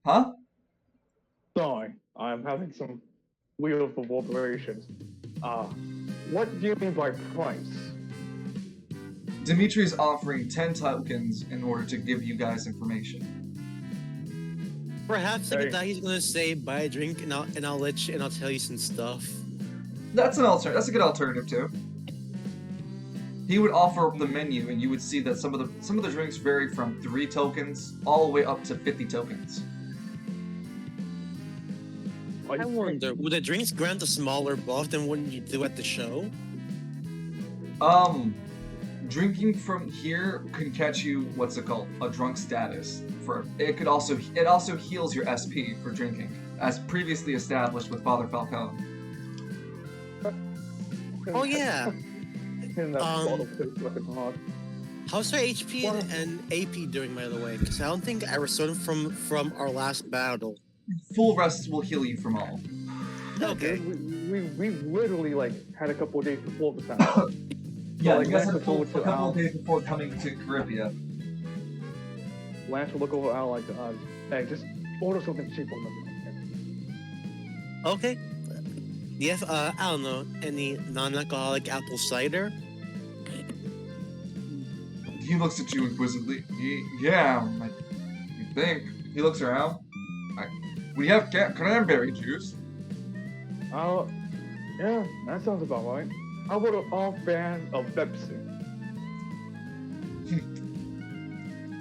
Huh? Sorry, I'm having some Wheel of Operations. What do you mean by price? Dimitri is offering 10 tokens in order to give you guys information. Perhaps like Hey. that he's gonna say buy a drink and I'll let you and I'll tell you some stuff. That's an alternative. That's a good alternative too. He would offer up the menu, and you would see that some of the drinks vary from 3 tokens all the way up to 50 tokens. I wonder, would the drinks grant a smaller buff than what you do at the show? Drinking from here can catch you what's it called? A drunk status. It also heals your SP for drinking, as previously established with Father Falcone. Oh yeah. And that bottle tastes fucking hot. How's our HP and AP doing, by the way? Because I don't think I restored them from our last battle. Full rest will heal you from all. Okay. We literally like had a couple of days before this happened. Yeah, like, you guys Lance had a will go to couple Al. of days before coming to Caribia. Lance will look over Al like, hey, just order something cheap on the Okay. Yes, I don't know, any non-alcoholic apple cider? He looks at you inquisitively. Yeah, you think. He looks around. We have cranberry juice. Yeah, that sounds about right. How about an off-brand of Pepsi?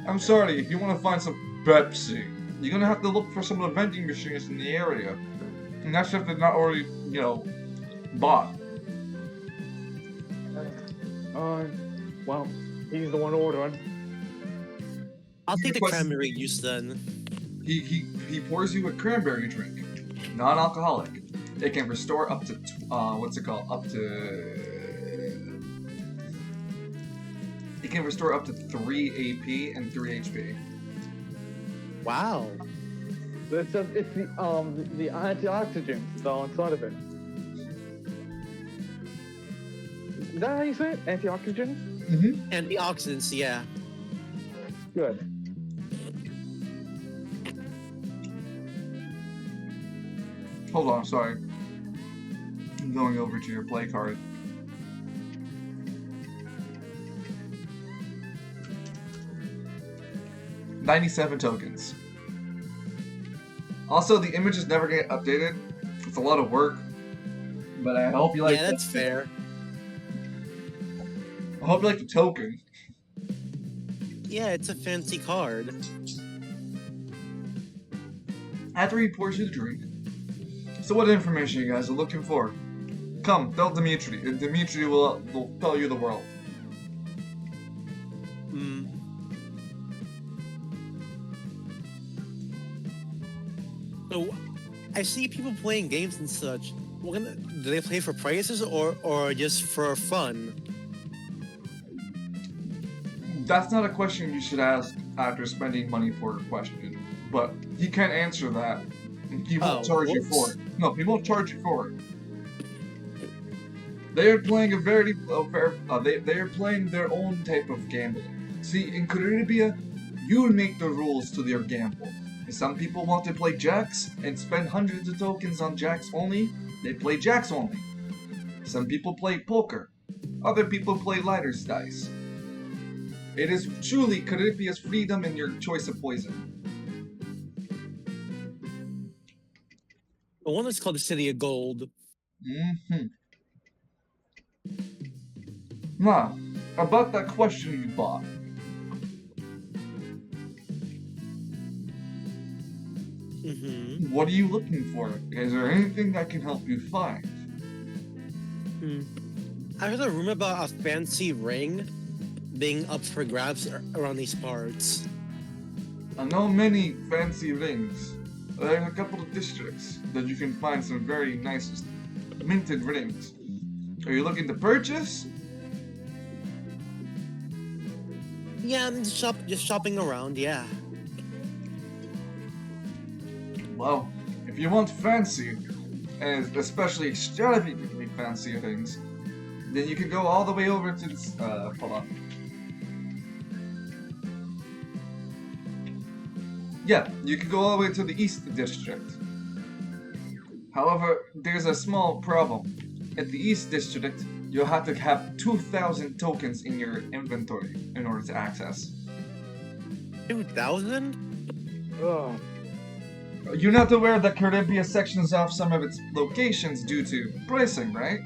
I'm sorry, if you want to find some Pepsi, you're gonna have to look for some of the vending machines in the area. And that's if they're not already, bought. Well, he's the one ordering. I'll take the Question- cranberry juice then. He pours you a cranberry drink, non-alcoholic. It can restore up to It can restore up to 3 AP and 3 HP. Wow. It's the antioxidants that's all inside of it. Is that how you say it? Antioxidants? Mm-hmm. Antioxidants, yeah. Good. Hold on, sorry. I'm going over to your play card. $97 tokens. Also, the images never get updated. It's a lot of work, but I hope you like. Yeah, that's fair. I hope you like the token. Yeah, it's a fancy card. After he pours you the drink. So, what information you guys are looking for? Come, tell Dimitri, and Dimitri will tell you the world. Hmm. So, I see people playing games and such. Do they play for prizes or just for fun? That's not a question you should ask after spending money for a question, but he can't answer that. He won't charge you for it. No, he won't charge you for it. They are playing they are playing their own type of gambling. See, in Caribia, you make the rules to their gamble. Some people want to play jacks and spend hundreds of tokens on jacks only. They play jacks only. Some people play poker. Other people play lighters dice. It is truly Caribia's freedom in your choice of poison. The one that's called the City of Gold. Mm-hmm. Now, about that question you bought. Mm-hmm. What are you looking for? Is there anything I can help you find? I heard a rumor about a fancy ring being up for grabs around these parts. I know many fancy rings. There are a couple of districts that you can find some very nice minted rings. Are you looking to purchase? Yeah, I'm just shopping around, yeah. Well, if you want fancy, and especially extravagantly fancy things, then you can go all the way over to this, hold on. Yeah, you can go all the way to the East District. However, there's a small problem. At the East District, you'll have to have 2,000 tokens in your inventory in order to access. 2,000? Oh, You're not aware that Caribia sections off some of its locations due to pricing, right?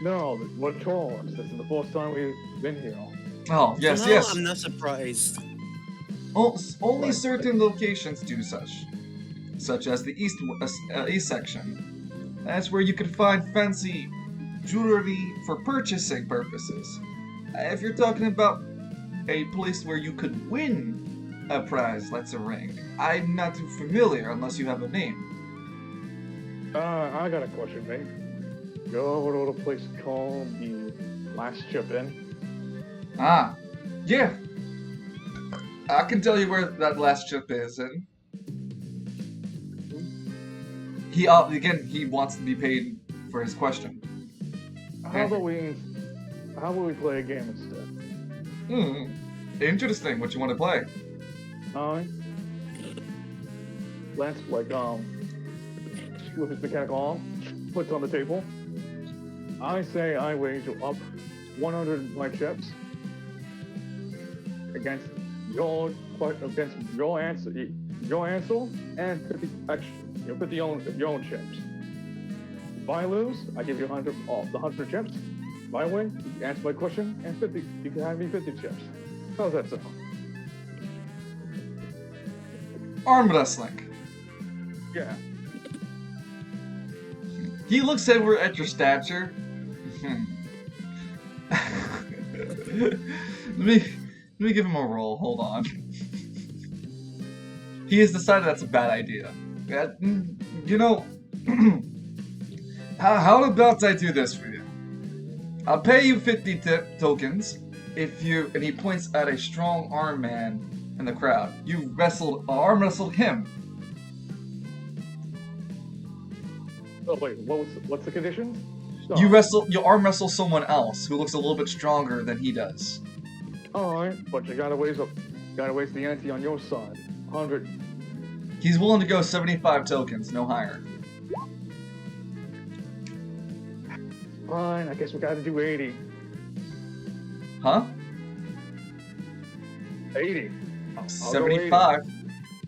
no, what told us? This is the first time we've been here. Oh, yes, Somehow, yes. I'm not surprised. Only Right. certain locations do such as the East section. That's where you can find fancy jewelry for purchasing purposes. If you're talking about a place where you could win a prize like a ring, I'm not too familiar unless you have a name. I got a question, mate. You ever go to a place called the Last Chip Inn? Ah, yeah. I can tell you where that last chip is, and he wants to be paid for his question. How about we play a game instead? Interesting. What you want to play? Lance, with his mechanical arm, puts on the table. I say I wager up 100 of my chips against your answer, and 50 extra, 50 your own chips. If I lose, I give you 100 off the 100 chips. If I win, you answer my question, and 50. You can have me 50 chips. How's that sound? Arm wrestling. Yeah. He looks over at your stature. Let me give him a roll. Hold on. He has decided that's a bad idea. You know, how about I do this for you? I'll pay you 50 tokens if you, and he points at a strong arm man in the crowd. You arm wrestled him. Oh wait, what's the condition? Stop. You arm wrestle someone else who looks a little bit stronger than he does. Alright, but you gotta raise the ante on your side. 100. He's willing to go 75 tokens, no higher. Fine, I guess we gotta do 80. Huh? 80. I'll go 75.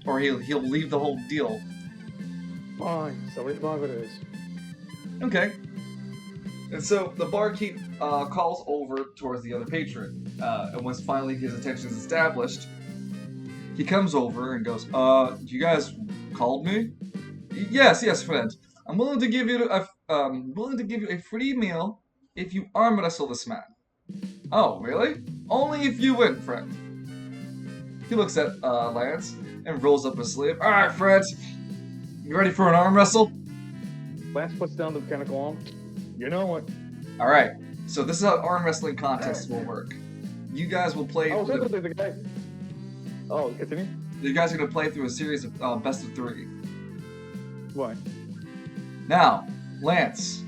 Or he'll leave the whole deal. 80. Fine, 75 it is. Okay. And so the barkeep calls over towards the other patron. And once finally his attention is established, he comes over and goes, you guys called me? Yes, friend. I'm willing to give you a free meal if you arm wrestle this man. Oh, really? Only if you win, friend. He looks at Lance and rolls up his sleeve. Alright, friend. You ready for an arm wrestle? Lance puts down the mechanical arm. You know what? Alright, so this is how arm wrestling contests will work. You guys will play. Oh, so the guy. Oh, continue. You guys are going to play through a series of best of 3. Why? Now, Lance,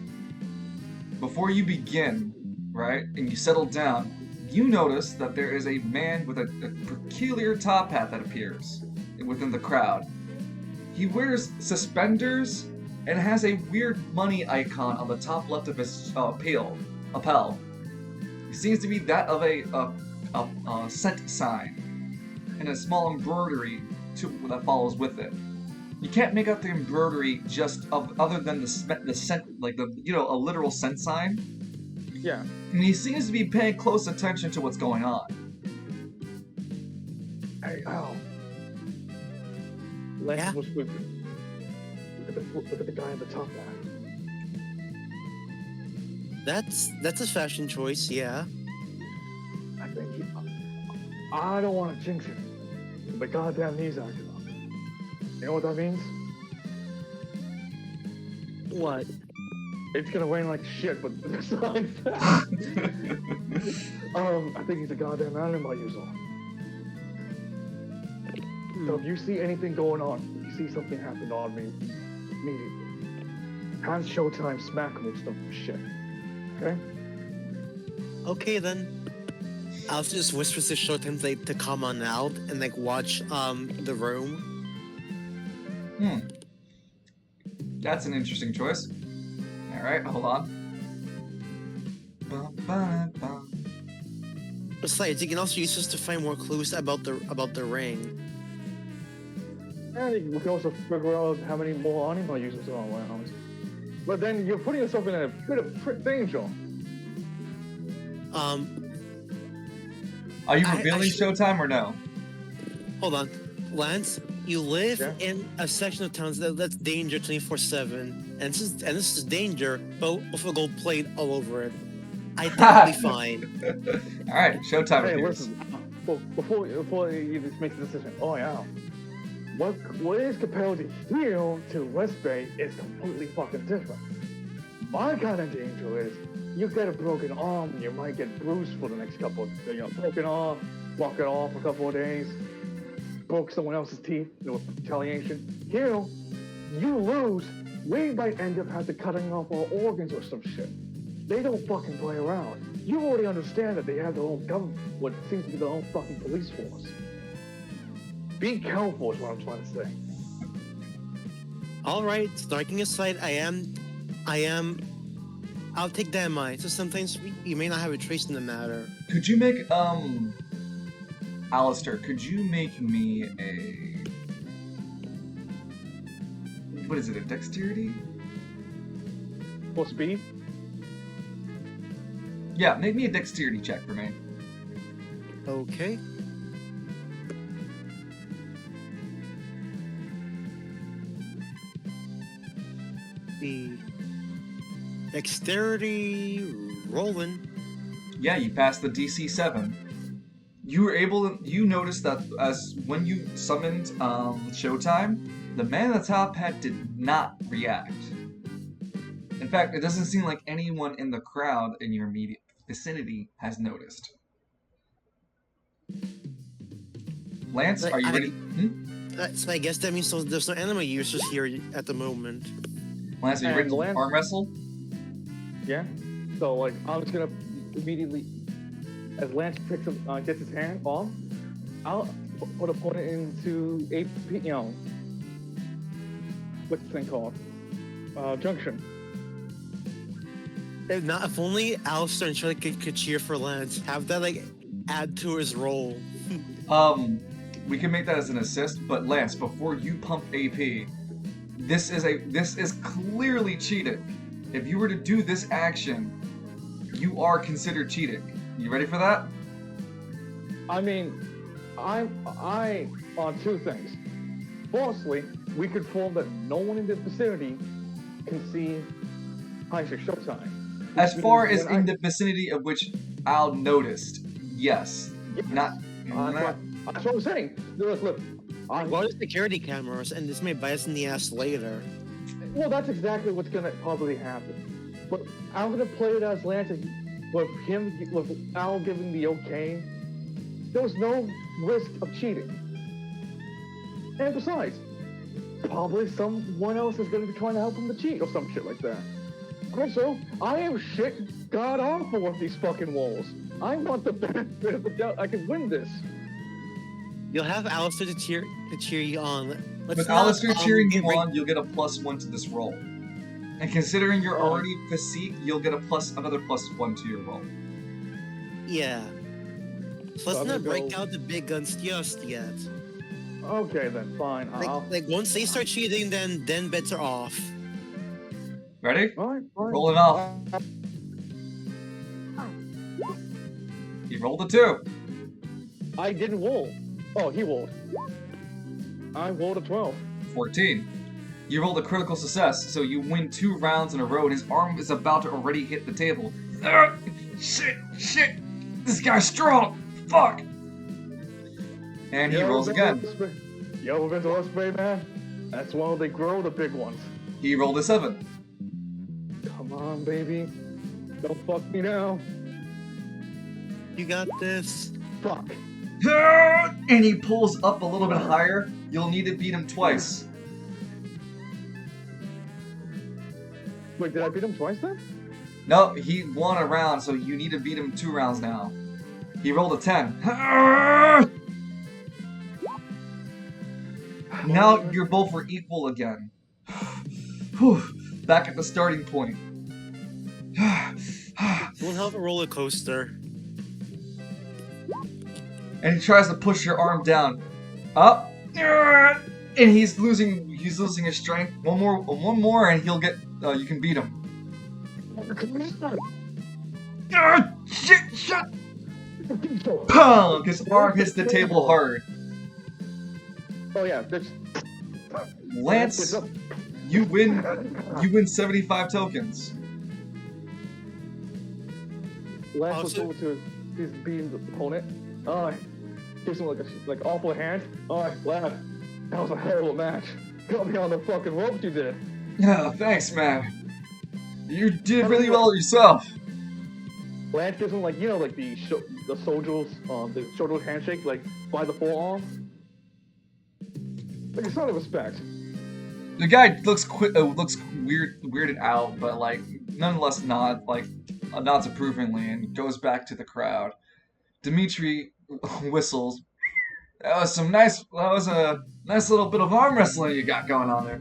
before you begin, right, and you settle down, you notice that there is a man with a peculiar top hat that appears within the crowd. He wears suspenders and has a weird money icon on the top left of his lapel. It seems to be that of a cent sign and a small embroidery that follows with it. You can't make out the embroidery other than the cent, like a literal cent sign. Yeah. And he seems to be paying close attention to what's going on. Hey, Al. Lance Yeah? was with you. Look at the guy in the top hat. That's a fashion choice, yeah. I think I don't want to jinx it, but goddamn knees acting up. You know what that means? What? It's gonna rain like shit, but besides that, I think he's a goddamn animal user. So if you see anything going on, if you see something happen on me, immediately have Showtime smack him with some shit. Okay? Okay then. I'll just whisper to Showtime to come on out and watch the room. That's an interesting choice. All right, hold on. Bum, bum, bum. Besides, you can also use this to find more clues about the ring. And you can also figure out how many more anima users are around. But then you're putting yourself in a bit of danger. Are you revealing Showtime or no? Hold on, Lance. You live Yeah. in a section of towns that's danger 24/7, and this is danger, but with a gold plate all over it. I think I'll be fine. All right, Showtime Hey, appears. listen. Before you just make the decision. Oh yeah. What is compared to here to West Bay is completely fucking different. My kind of danger is you get a broken arm and you might get bruised for the next couple of, broken arm, walk it off a couple of days, broke someone else's teeth, retaliation. Here, you lose, we might end up having to cutting off our organs or some shit. They don't fucking play around. You already understand that they have their own government, what seems to be their own fucking police force. Be careful is what I'm trying to say. All right, snarking aside, I'll take that in mind. So sometimes you may not have a trace in the matter. Could you make Alistair, could you make me a what is it, a dexterity? Full speed? Yeah, make me a dexterity check for me. Okay. The dexterity rolling. Yeah, you passed the DC 7. You noticed that as when you summoned Showtime, the man at the top hat did not react. In fact, it doesn't seem like anyone in the crowd in your immediate vicinity has noticed. Lance, But are you I- ready? So I guess that means there's no anime users here at the moment. Lance, are you And ready to Lance- arm wrestle? Yeah. So like I'm just gonna immediately, as Lance picks up, gets his hand off, I'll put a point into AP. What's the thing called? Junction. If only Alistair and Shirley could cheer for Lance. Have that add to his role. We can make that as an assist, but Lance, before you pump AP, this is clearly cheating. If you were to do this action, you are considered cheating. You ready for that? I mean, I on two things. Firstly, we could form that no one in the vicinity can see Heisha Showtime. As far as When in the vicinity of which Al noticed, yes. Not. That's what I'm saying. Look. What is security cameras, and this may bite us in the ass later. Well, that's exactly what's gonna probably happen. But I'm gonna play it as Lance, with Al giving the okay. There was no risk of cheating. And besides, probably someone else is gonna be trying to help him to cheat or some shit like that. Also, I am shit god awful with these fucking walls. I want the benefit of the doubt. I can win this. You'll have Alistair to cheer you on. With Alistair cheering you on, you'll get a +1 to this roll. And considering you're already physique, you'll get another +1 to your roll. Yeah. So let's I'm not gonna break go- out the big guns just yet. Okay then, fine. Like once they start cheating, then bets are off. Ready? All right, fine. Roll it off. He rolled a 2. I didn't roll. Oh, he rolled. I rolled a 12. 14. You rolled a critical success, so you win 2 rounds in a row, and his arm is about to already hit the table. Shit! This guy's strong! Fuck! And he rolls again. You ever been to West Bay, man? That's why they grow the big ones. He rolled a 7. Come on, baby. Don't fuck me now. You got this. Fuck. And he pulls up a little bit higher. You'll need to beat him twice. Wait, did I beat him twice then? No, he won a round, so you need to beat him 2 rounds now. He rolled a 10. Now you're both were equal again. Whew, back at the starting point. One hell of a roller coaster. And he tries to push your arm down. Up. And he's losing his strength. One more, and he'll get. You can beat him. Shit! Shut! Pong! His arm hits the table hard. Oh yeah, that's... Lance, you win. You win 75 tokens. Lance looks over to his beamed opponent. Gives him like awful hand. Lad, that was a hell of a match. Got me on the fucking ropes, you did. Yeah, thanks, man. You did really well yourself. Lance gives him like the soldier's handshake, like by the forearm. Like a sign of respect. The guy looks weirded out, but like nonetheless nods approvingly and goes back to the crowd. Dimitri whistles. That was a nice little bit of arm wrestling you got going on there,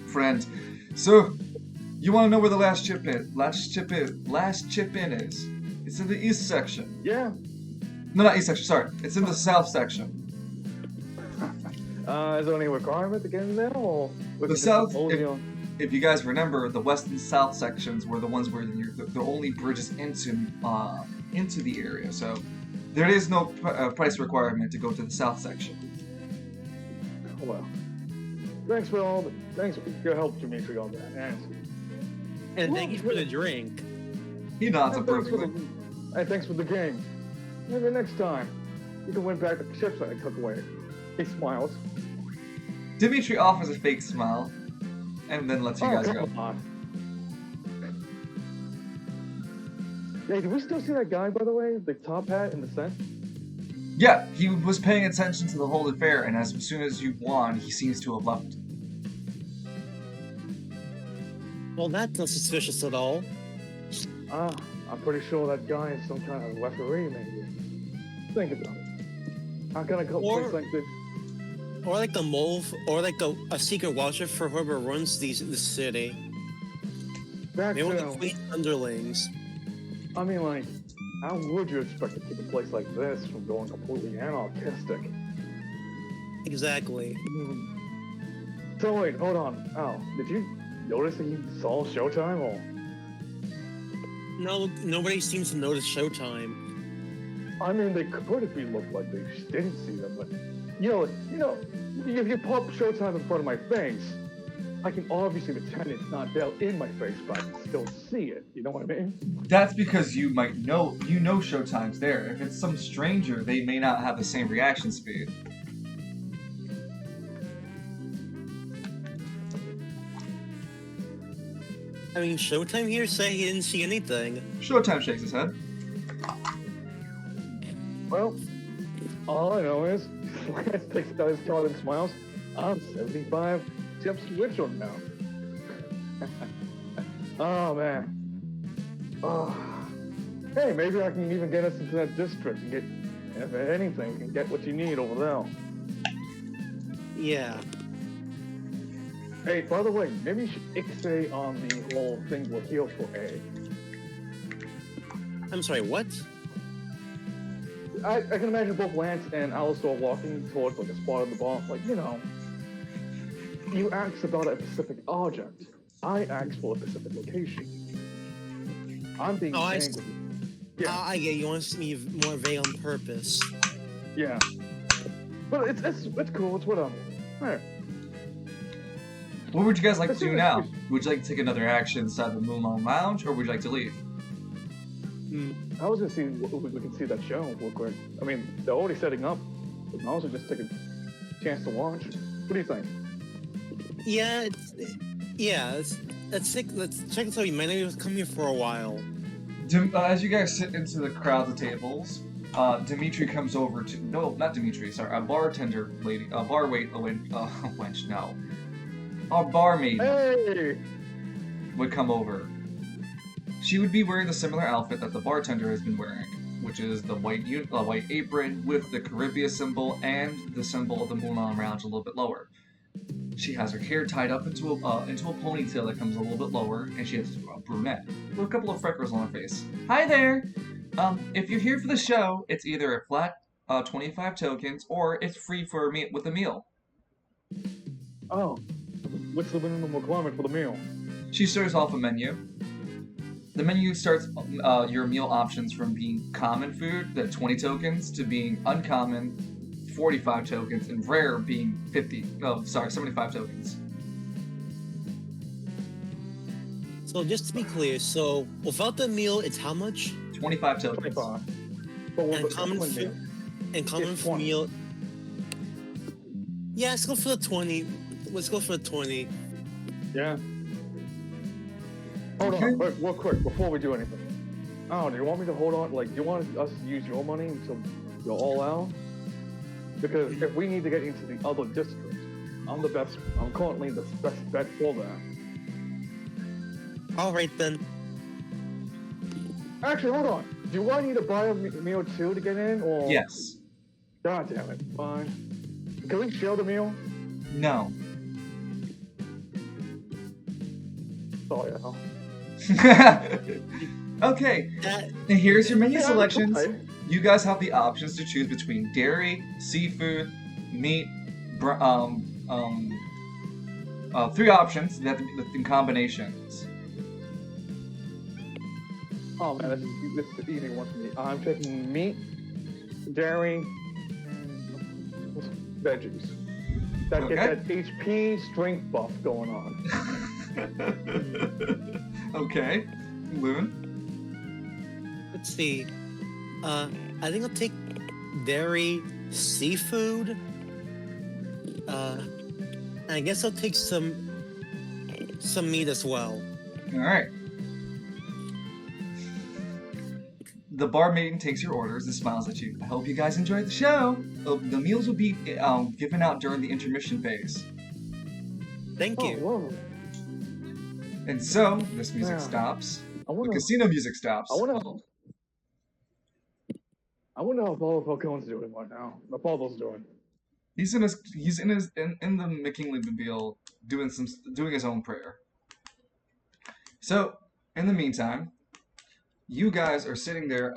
friend. So, you want to know where the last chip in is? It's in the east section. Yeah. No, not east section. Sorry, it's in the south section. Is there any requirement to get in there, or the south? If you guys remember, the west and south sections were the ones where the only bridges into the area. So there is no price requirement to go to the south section. Oh, well, thanks for your help, Dimitri, on that. And thank you for the drink. He nods approvingly. And thanks for the game. Maybe next time you can win back the chips that I took away. He smiles. Dimitri offers a fake smile, and then lets you guys go. Come on. Hey, do we still see that guy, by the way? The top hat in the set? Yeah, he was paying attention to the whole affair, and as soon as you won, he seems to have left. Well, that's not suspicious at all. I'm pretty sure that guy is some kind of referee, maybe. Think about it. How can I go place like this? Or like a mole, or like a secret watcher for whoever runs the city. Maybe one of the Queen's underlings. I mean, like, how would you expect to keep a place like this from going completely anarchistic? Exactly. So wait, hold on. Al, did you notice that he saw Showtime, or? No, nobody seems to notice Showtime. I mean, they could if we looked like they didn't see them, but if you pop Showtime in front of my face, I can obviously pretend it's not there in my face, but I can still see it. You know what I mean? That's because you know Showtime's there. If it's some stranger, they may not have the same reaction speed. I mean, Showtime here say he didn't see anything. Showtime shakes his head. Well, all I know is, Lance takes out his card and smiles. I'm 75 chips richer now. Oh, man. Oh. Hey, maybe I can even get us into that district and get, if anything, can get what you need over there. Yeah. Hey, by the way, maybe you should ixnay on the whole thing we're here for, A. I'm sorry, what? I can imagine both Lance and Alistair walking towards like a spot on the bar, like, you asked about a specific object. I asked for a specific location. I'm being angry. Yeah. I get you want to be more vague on purpose. Yeah. But it's cool, it's whatever. Alright. What would you guys like to do now? Would you like to take another action inside the Moonlight Lounge, or would you like to leave? I was gonna see if we can see that show real quick. I mean, they're already setting up. We can also just take a chance to watch. What do you think? Yeah, let's check this out. You might not come here for a while. As you guys sit into the crowd of tables, Dimitri comes over to not Dimitri, sorry, a bartender lady, a barmaid Hey! would come over. She would be wearing the similar outfit that the bartender has been wearing, which is the white apron with the Caribia symbol and the symbol of the Moulin Rouge a little bit lower. She has her hair tied up into a ponytail that comes a little bit lower, and she has a brunette with a couple of freckles on her face. Hi there. If you're here for the show, it's either a flat 25 tokens or it's free for a meal with a meal. Oh, what's the minimum requirement for the meal? She shows off a menu. The menu starts your meal options from being common food, the 20 tokens, to being uncommon, 45 tokens, and rare being 75 tokens. So just to be clear, so without the meal, it's how much? 25 tokens. 25. But with And the common meal, food. And common It's 20. meal. Yeah, let's go for the 20. Let's go for the 20. yeah. Hold Okay. on, wait, real quick, before we do anything. Oh, do you want me to hold on? Like, do you want us to use your money until you're all out? Because if we need to get into the other districts, I'm currently the best bet for that. All right then. Actually, hold on. Do I need to buy a meal too to get in, or? Yes. God damn it. Fine. Can we share the meal? No. Sorry, Al. Okay. That And here's your menu Yeah, selections. okay. You guys have the options to choose between dairy, seafood, meat, 3 options that in combinations. Oh man, this is the easy one for me. I'm taking meat, dairy, and veggies. That Okay. gets that HP strength buff going on. Okay. Loon? let's see. I think I'll take dairy, seafood. And I guess I'll take some meat as well. Alright. The barmaid takes your orders and smiles at you. I hope you guys enjoyed the show. The meals will be given out during the intermission phase. Thank Oh, you. whoa. And so, this music Yeah. stops. I The wonder. casino music stops. I wonder how Paulo Falcone's doing right now. How Paulo's doing. He's in the McKinley Mobile doing his own prayer. So, in the meantime, you guys are sitting there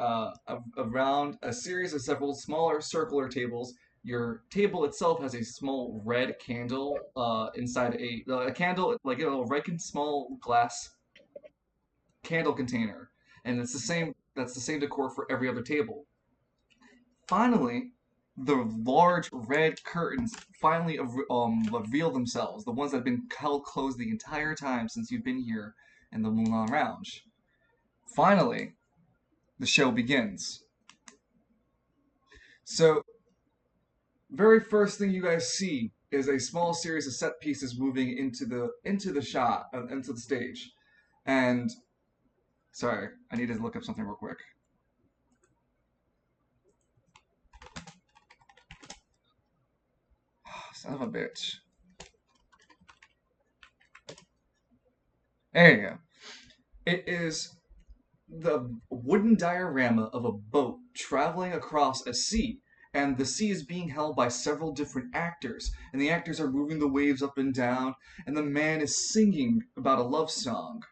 around a series of several smaller circular tables. Your table itself has a small red candle inside a candle, like a red small glass candle container, and it's the same. That's the same decor for every other table. Finally, the large red curtains finally reveal themselves. The ones that have been held closed the entire time since you've been here in the Moulin Lounge. Finally, the show begins. So, very first thing you guys see is a small series of set pieces moving into the shot, into the stage. And sorry, I need to look up something real quick. Son of a bitch. There you go. It is the wooden diorama of a boat traveling across a sea, and the sea is being held by several different actors, and the actors are moving the waves up and down, and the man is singing about a love song.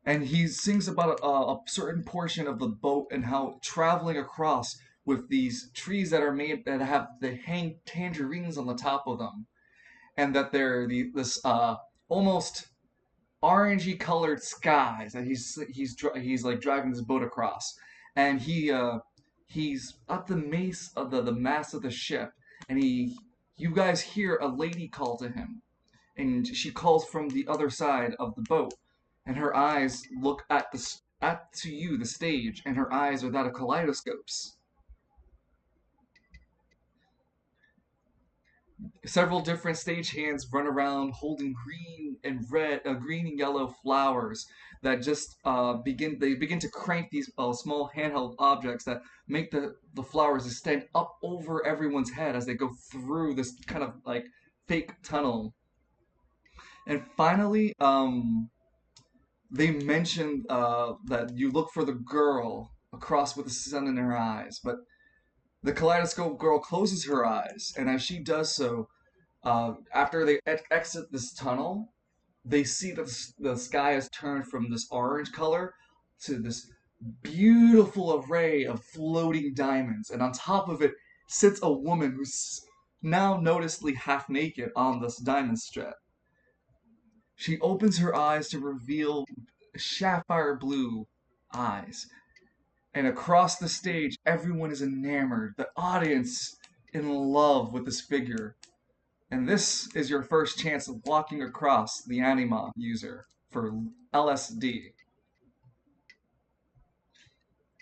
And he sings about a certain portion of the boat and how traveling across with these trees that are made that hang tangerines on the top of them, and that they're this almost orangey colored skies that he's like driving this boat across, and he's at the mast of the mast of the ship, and you guys hear a lady call to him, and she calls from the other side of the boat, and her eyes look to you, the stage, and her eyes are that of kaleidoscopes. Several different stagehands run around holding green and yellow flowers that just begin to crank these small handheld objects that make the flowers extend up over everyone's head as they go through this kind of like fake tunnel. And finally, they mention that you look for the girl across with the sun in her eyes, but the kaleidoscope girl closes her eyes, and as she does so, After they exit this tunnel, they see that the sky has turned from this orange color to this beautiful array of floating diamonds, and on top of it sits a woman who's now noticeably half naked on this diamond strip. She opens her eyes to reveal sapphire blue eyes, and across the stage, everyone is enamored, the audience in love with this figure. And this is your first chance of walking across the Anima user for LSD.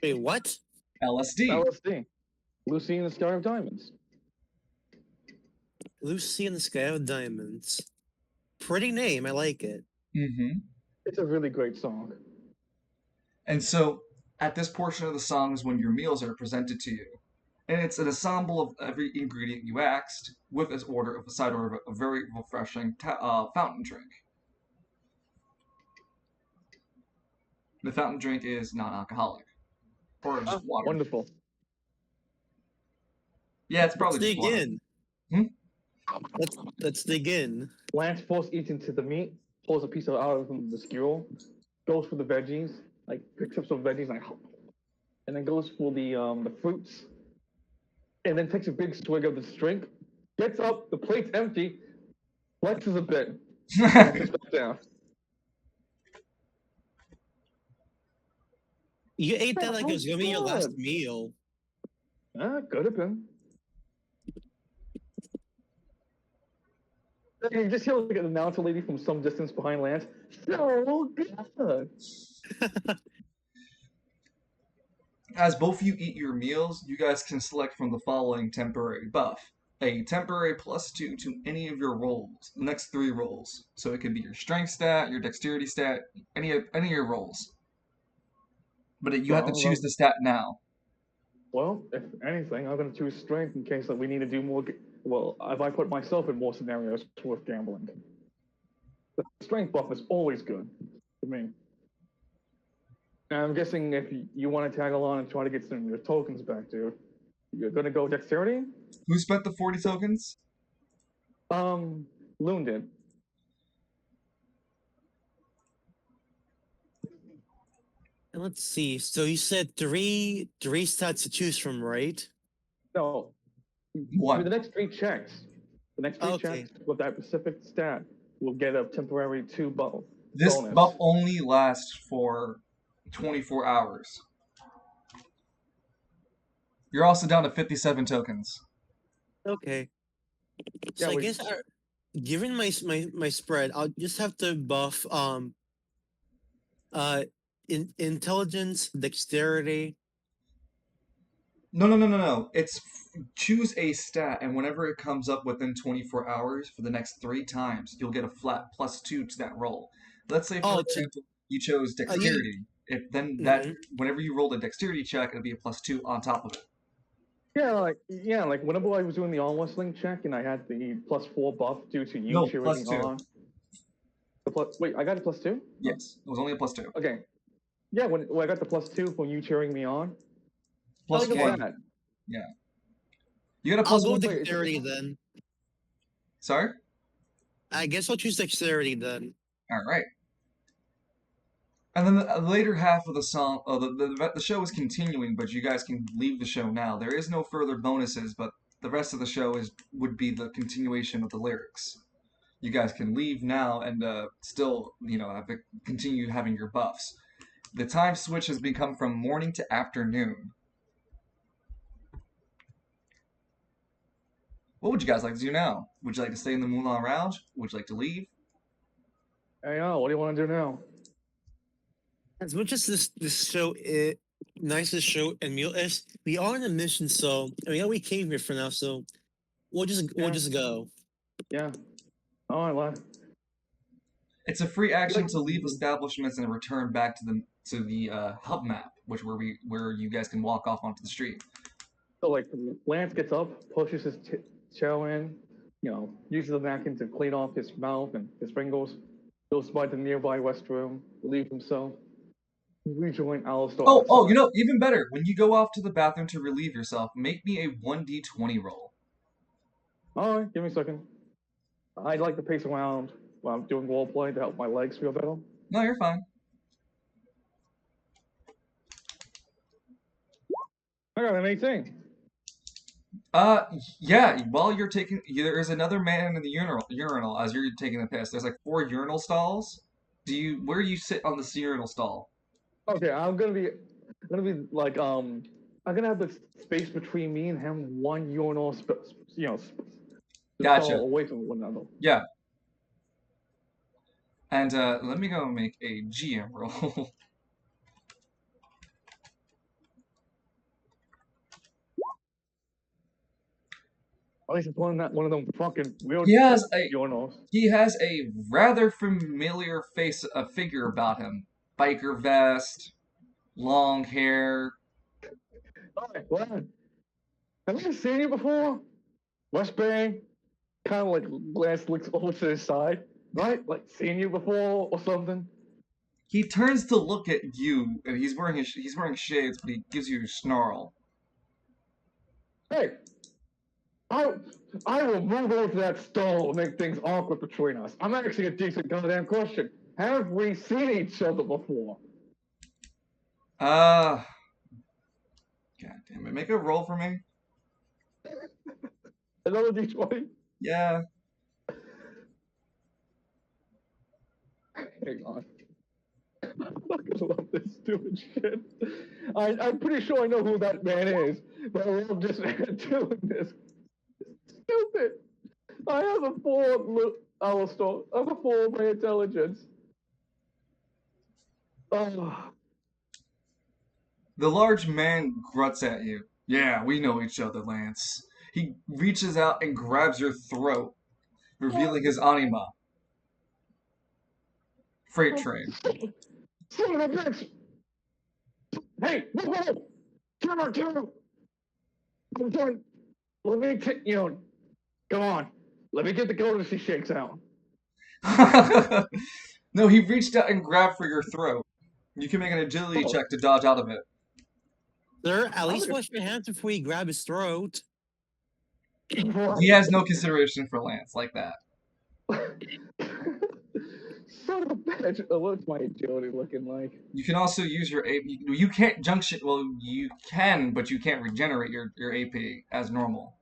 Wait, what? LSD. LSD. Lucy in the Sky of Diamonds. Lucy in the Sky of Diamonds. Pretty name, I like it. Mm-hmm. It's a really great song. And so, at this portion of the song is when your meals are presented to you. And it's an ensemble of every ingredient you asked, with a side order of a very refreshing fountain drink. The fountain drink is non-alcoholic, or just water. Wonderful. Yeah, it's probably Let's just dig water. in. Let's dig in. Lance first eats into the meat, pulls a piece out of the skewer, goes for the veggies, like picks up some veggies, like, and then goes for the fruits, and then takes a big swig of this drink, gets up, the plate's empty, flexes a bit, and sits back down. You ate that like it was gonna be your last Good. meal. Could have been. You just hear like an announcer lady from some distance behind Lance. So good. As both of you eat your meals, you guys can select from the following temporary buff. A temporary +2 to any of your rolls, the next 3 rolls. So it could be your strength stat, your dexterity stat, any of your rolls. But you have to choose the stat now. Well, if anything, I'm going to choose strength in case that we need to do more. Well, if I put myself in more scenarios, it's worth gambling. The strength buff is always good for me. And I'm guessing if you want to tag along and try to get some of your tokens back, dude, you're going to go dexterity? Who spent the 40 tokens? Loon did. And let's see. So you said three stats to choose from, right? No. One. For the next 3 checks, checks with that specific stat will get a temporary 2 buff. This bonus. buff only lasts for 24 hours. You're also down to 57 tokens. Okay. So Yeah, I guess given my spread, I'll just have to buff intelligence, dexterity. No. It's choose a stat, and whenever it comes up within 24 hours for the next 3 times, you'll get a flat +2 to that roll. Let's say, for example, you chose dexterity. If then that whenever you roll a dexterity check, it'll be a +2 on top of it. Yeah, like whenever I was doing the arm wrestling check and I had the +4 buff due to you cheering me on. Wait, I got a +2? Yes, it was only a +2. Okay. Yeah, when I got the +2 from you cheering me on. +1. Yeah. You got a I'll go +1. dexterity then. Sorry? I guess I'll choose dexterity then. All right. And then the later half of the song, the show is continuing, but you guys can leave the show now. There is no further bonuses, but the rest of the show would be the continuation of the lyrics. You guys can leave now and still, continue having your buffs. The time switch has become from morning to afternoon. What would you guys like to do now? Would you like to stay in the Moulin Rouge? Would you like to leave? Hey, what do you want to do now? As much as this show is nicest show and meal is, we are on a mission, so we came here for now, so we'll just go. Yeah. All right, lad. It's a free action to leave establishments and return back to the hub map, where you guys can walk off onto the street. So like Lance gets up, pushes his chow in, uses the napkin to clean off his mouth and his fingers, goes by the nearby restroom, relieve himself, rejoin Alistair. Oh, even better. When you go off to the bathroom to relieve yourself, make me a 1d20 roll. All right, give me a second. I like to pace around while I'm doing roleplay to help my legs feel better. No, you're fine. I got an 18. Yeah. While you're taking, there's another man in the urinal as you're taking the piss. There's like 4 urinal stalls. Where do you sit on this urinal stall? Okay, I'm gonna be like I'm gonna have the space between me and him, one urinal, Gotcha. stall away from one another. Yeah. And let me go make a GM roll. At least it's one of them fucking weird urinals. He has a rather familiar figure about him. Biker vest, long hair. Alright, Glenn. Have I seen you before? West Bay, kind of like Lance looks over to his side, right? Like seen you before or something. He turns to look at you, and he's wearing shades, but he gives you a snarl. Hey, I will move over to that stall and make things awkward between us. I'm actually a decent goddamn question. Have we seen each other before? God damn it! Make a roll for me. Another D20? Yeah. Hang on. I'm not gonna love this stupid shit. I'm pretty sure I know who that man is, but I'm just doing this. Stupid. I have a 4 Alistair. I have a 4 my intelligence. Oh. The large man grunts at you. Yeah, we know each other, Lance. He reaches out and grabs your throat, revealing his anima. Freight train. Son of a bitch! Hey, whoa! Turn! I'm done. Let me go on. Let me get the goat as she shakes out. No, he reached out and grabbed for your throat. You can make an agility check to dodge out of it. Sir, at least wash your hands before you grab his throat. He has no consideration for Lance like that. Son of a bitch! What's my agility looking like? You can also use your AP. You can't junction. Well, you can, but you can't regenerate your AP as normal.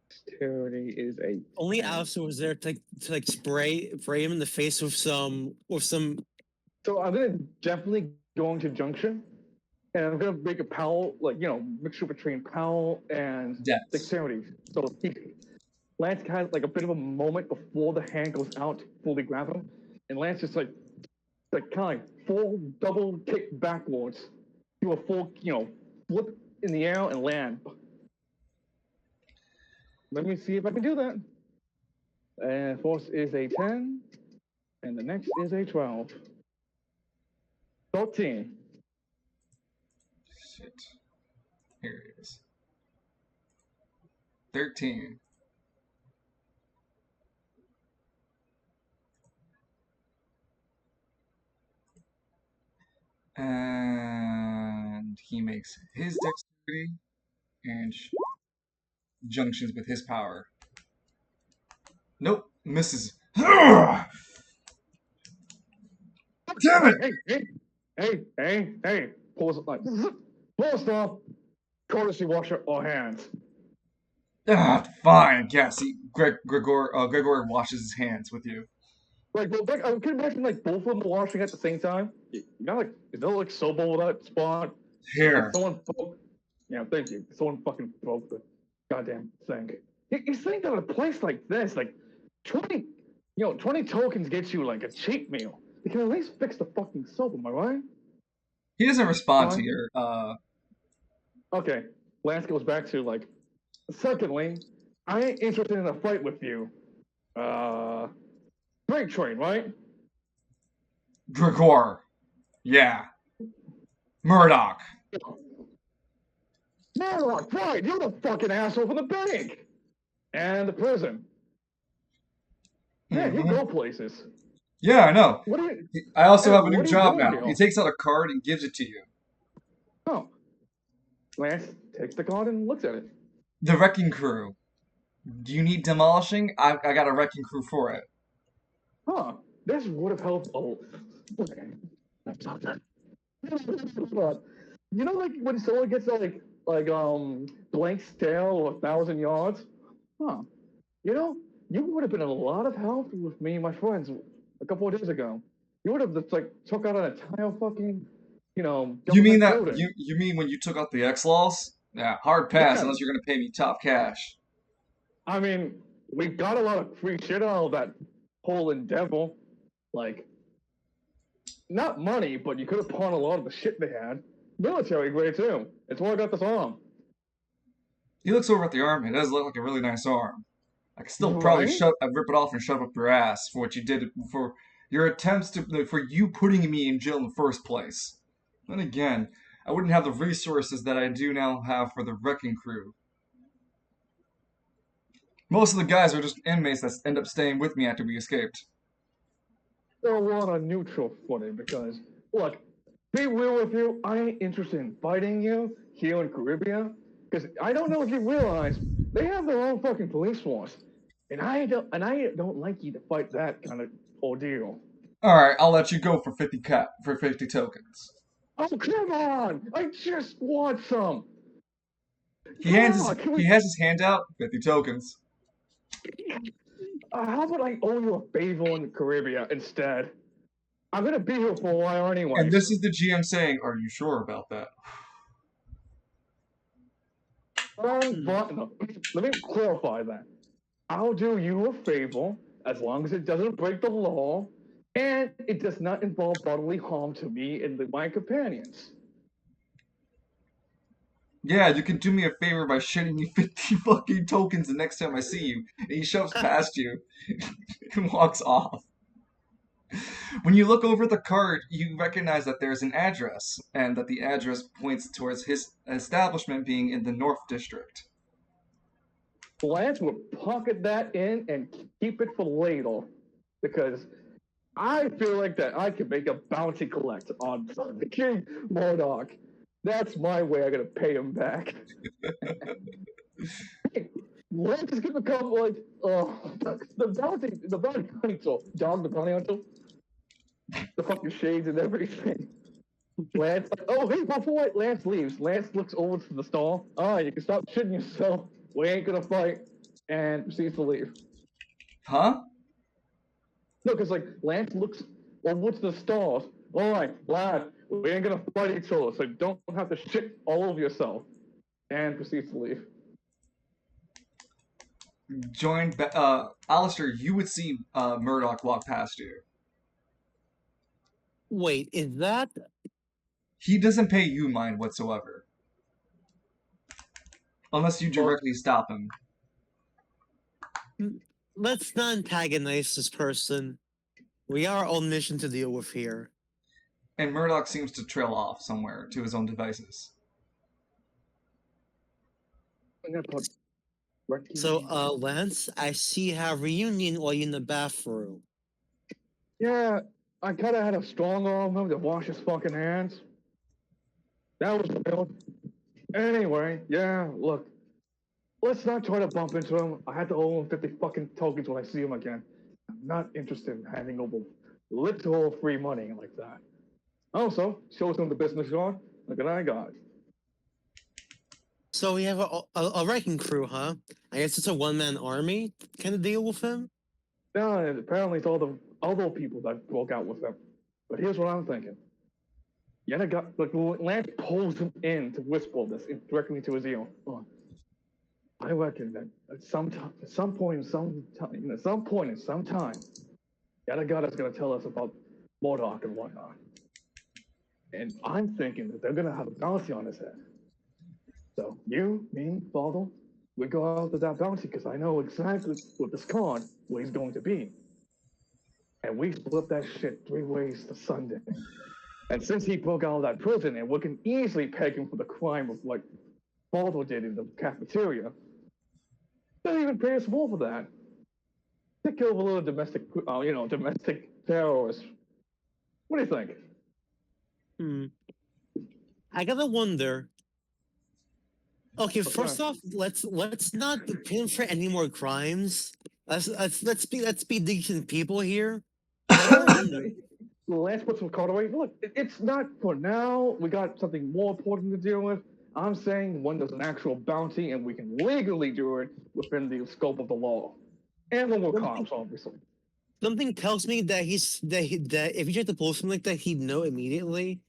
Dexterity is a. Only Alistair was there to spray him in the face with some. So I'm definitely going to junction, and I'm gonna make a Powell, mixture between Powell and dexterity. So Lance has like a bit of a moment before the hand goes out to fully grab him, and Lance just kind of full double kick backwards, do a full flip in the air and land. Let me see if I can do that. And force is a 10, and the next is a 12. 13. Shit. Here it is. 13. And he makes his dexterity and junctions with his power. Nope, misses. Damn it! Hey! Pull stop. Courtesy washer or hands. Fine. Yes, Gregor washes his hands with you. I can imagine both of them washing at the same time. You got is there soap over that spot? Here. Yeah, thank you. Someone fucking broke the goddamn thing. You think that a place like this, 20 tokens gets you a cheap meal. You can at least fix the fucking soap, am I right? He doesn't respond to your Okay. Lance goes back to secondly, I ain't interested in a fight with you. Freight train, right? Gregor. Yeah. Murdoch. Murdoch, right? You're the fucking asshole from the bank. And the prison. Man, you go places. Yeah, I know. I also have a new job now. Here? He takes out a card and gives it to you. Oh. Lance takes the card and looks at it. The Wrecking Crew. Do you need demolishing? I got a wrecking crew for it. Huh? This would have helped a lot. Okay. You know, like when someone gets blank stare or 1,000 yards? Huh. You know, you would have been a lot of help with me and my friends a couple of days ago. You would have just like took out an entire fucking, You mean government that building. you mean when you took out the X laws? Yeah, hard pass Yeah, unless you're gonna pay me top cash. I mean, we got a lot of free shit out of that whole endeavor. Like, not money, but you could have pawned a lot of the shit they had. Military grade too. It's why I got this arm. He looks over at the arm. It does look like a really nice arm. I could still probably Right? rip it off and shove up your ass for what you did for your attempts for you putting me in jail in the first place. Then again, I wouldn't have the resources that I do now have for the wrecking crew. Most of the guys are just inmates that end up staying with me after we escaped. Still on a neutral footing because, look, be real with you, I ain't interested in fighting you here in Caribia because I don't know if you realize they have their own fucking police force, and I don't like you to fight that kind of ordeal. All right, I'll let you go for 50 tokens. Oh come on! I just want some. He Come hands on, his can he we? has his hand out. 50 tokens. How about I owe you a favor in Caribia instead? I'm gonna be here for a while And anyways. this is the GM saying, "Are you sure about that?" But no, let me clarify that. I'll do you a favor as long as it doesn't break the law and it does not involve bodily harm to me and my companions. Yeah, you can do me a favor by shitting me 50 fucking tokens the next time I see you. And he shoves past you and walks off. When you look over the card, you recognize that there's an address, and that the address points towards his establishment being in the North District. Lance would pocket that in and keep it for later because I feel like that I can make a bounty collect on King Mordok. That's my way I'm gonna pay him back. Lance is gonna become like the bounty hunter, dog the bounty hunter, the fucking shades and everything. Lance, oh hey, before Lance leaves, Lance looks over to the stall. All right, you can stop shitting yourself. We ain't gonna fight, and proceeds to leave. Huh? No, because like Lance looks over to the stalls. All right, lad, we ain't gonna fight each other, so don't have to shit all over yourself. And proceeds to leave. Alistair, you would see Murdoch walk past you. Wait, is that? He doesn't pay you mind whatsoever. Unless you directly stop him. Let's not antagonize this person. We are on mission to deal with here. And Murdoch seems to trail off somewhere to his own devices. So, Lance, I see you have reunion while you're in the bathroom. Yeah, I kind of had a strong arm him to wash his fucking hands. That was real. Anyway, yeah, look, let's not try to bump into him. I had to owe him 50 fucking tokens when I see him again. I'm not interested in handing over literal free money like that. Also, shows him the business card. Look at I got. So we have a wrecking crew, huh? I guess it's a one-man army kind of deal with him? Yeah, and apparently it's all the other people that broke out with him. But here's what I'm thinking. Yenna got, like, Lance pulls him in to whisper this directly to his ear. I reckon that at some point in some time, Yanagata's gonna tell us about Mordok and whatnot. And I'm thinking that they're gonna have a bounty on his head. So you, me, Father, we go after that bounty because I know exactly with this card where he's going to be. And we split that shit 3 ways to Sunday. And since he broke out of that prison, and we can easily peg him for the crime of what Father did in the cafeteria, don't even pay us more for that. Take care of a little domestic terrorists. What do you think? I gotta wonder, Okay, But go first ahead. off, let's not pin for any more crimes. Let's be decent people here. Second, Lance put some card away. Look, it's not for now. We got something more important to deal with. I'm saying when there's an actual bounty and we can legally do it within the scope of the law. And when we're something, cops, obviously. something tells me that if you tried to pull something like that, he'd know immediately.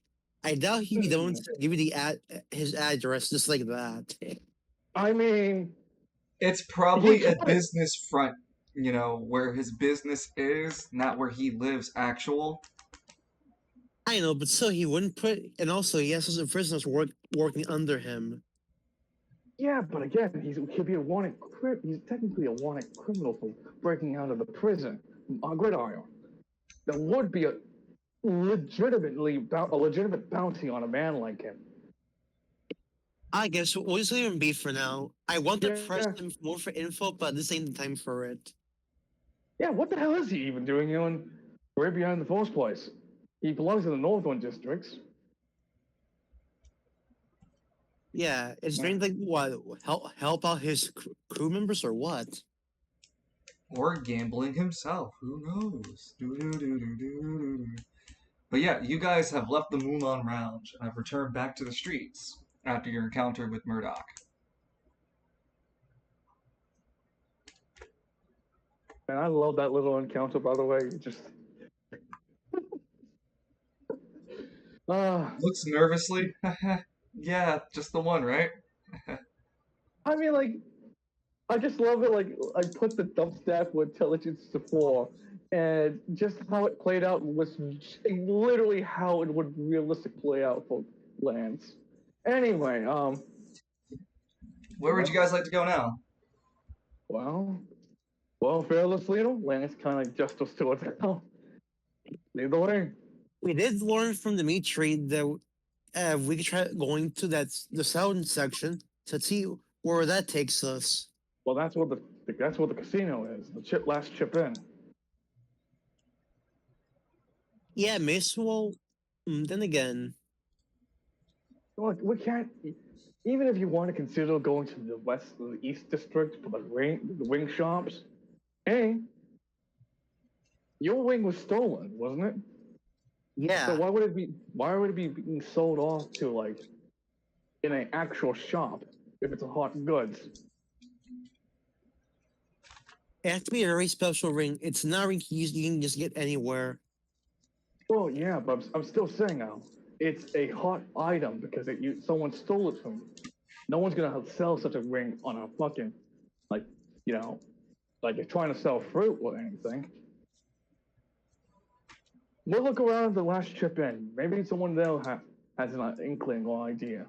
I doubt he'd be the one to give you his address just like that. I mean, It's he probably a tried. business front, where his business is, not where he lives actual. I know, but still, he wouldn't put. And also, he has some prisoners working under him. Yeah, but again, he could be a wanted. He's technically a wanted criminal for breaking out of the prison on Gridiron. There would be a legitimate bounty on a man like him. I guess we'll just leave him be for now. I want to press Yeah, him more for info, but this ain't the time for it. yeah. What the hell is he even doing here in Caribia in the first place? He belongs in the Northern districts. Yeah, it's strange. Like what? Help out his crew members or what? Or gambling himself. Who knows? Doo-doo-doo-doo-doo-doo-doo. But yeah, you guys have left the Mulan Lounge and have returned back to the streets after your encounter with Murdoch. And I love that little encounter, by the way. Just Looks nervously. Yeah, just the one, right? I mean, like, I just love it. Like, I put the dubstep with intelligence to 4, and just how it played out was literally how it would realistically play out for Lance. Anyway, Where would you guys like to go now? well, fearless leader, Lance kind of just us to it now. Lead the way. We did learn from Dimitri that we could try going to the southern section to see where that takes us. Well, that's what the casino is. The last chip in. Yeah, Mace. Well, then again, Look, we can't. Even if you want to consider going to the east district for the wing shops, hey, your wing was stolen, wasn't it? yeah, So why would it be? Why would it be being sold off to like in an actual shop if it's a hot goods? it has to be a very special ring. It's not a ring you can just get anywhere. Well, yeah, but I'm still saying now, it's a hot item because someone stole it from you. No one's gonna sell such a ring on a fucking like you know like you're trying to sell fruit or anything. We'll look around the last chip in. Maybe someone there has an inkling or idea.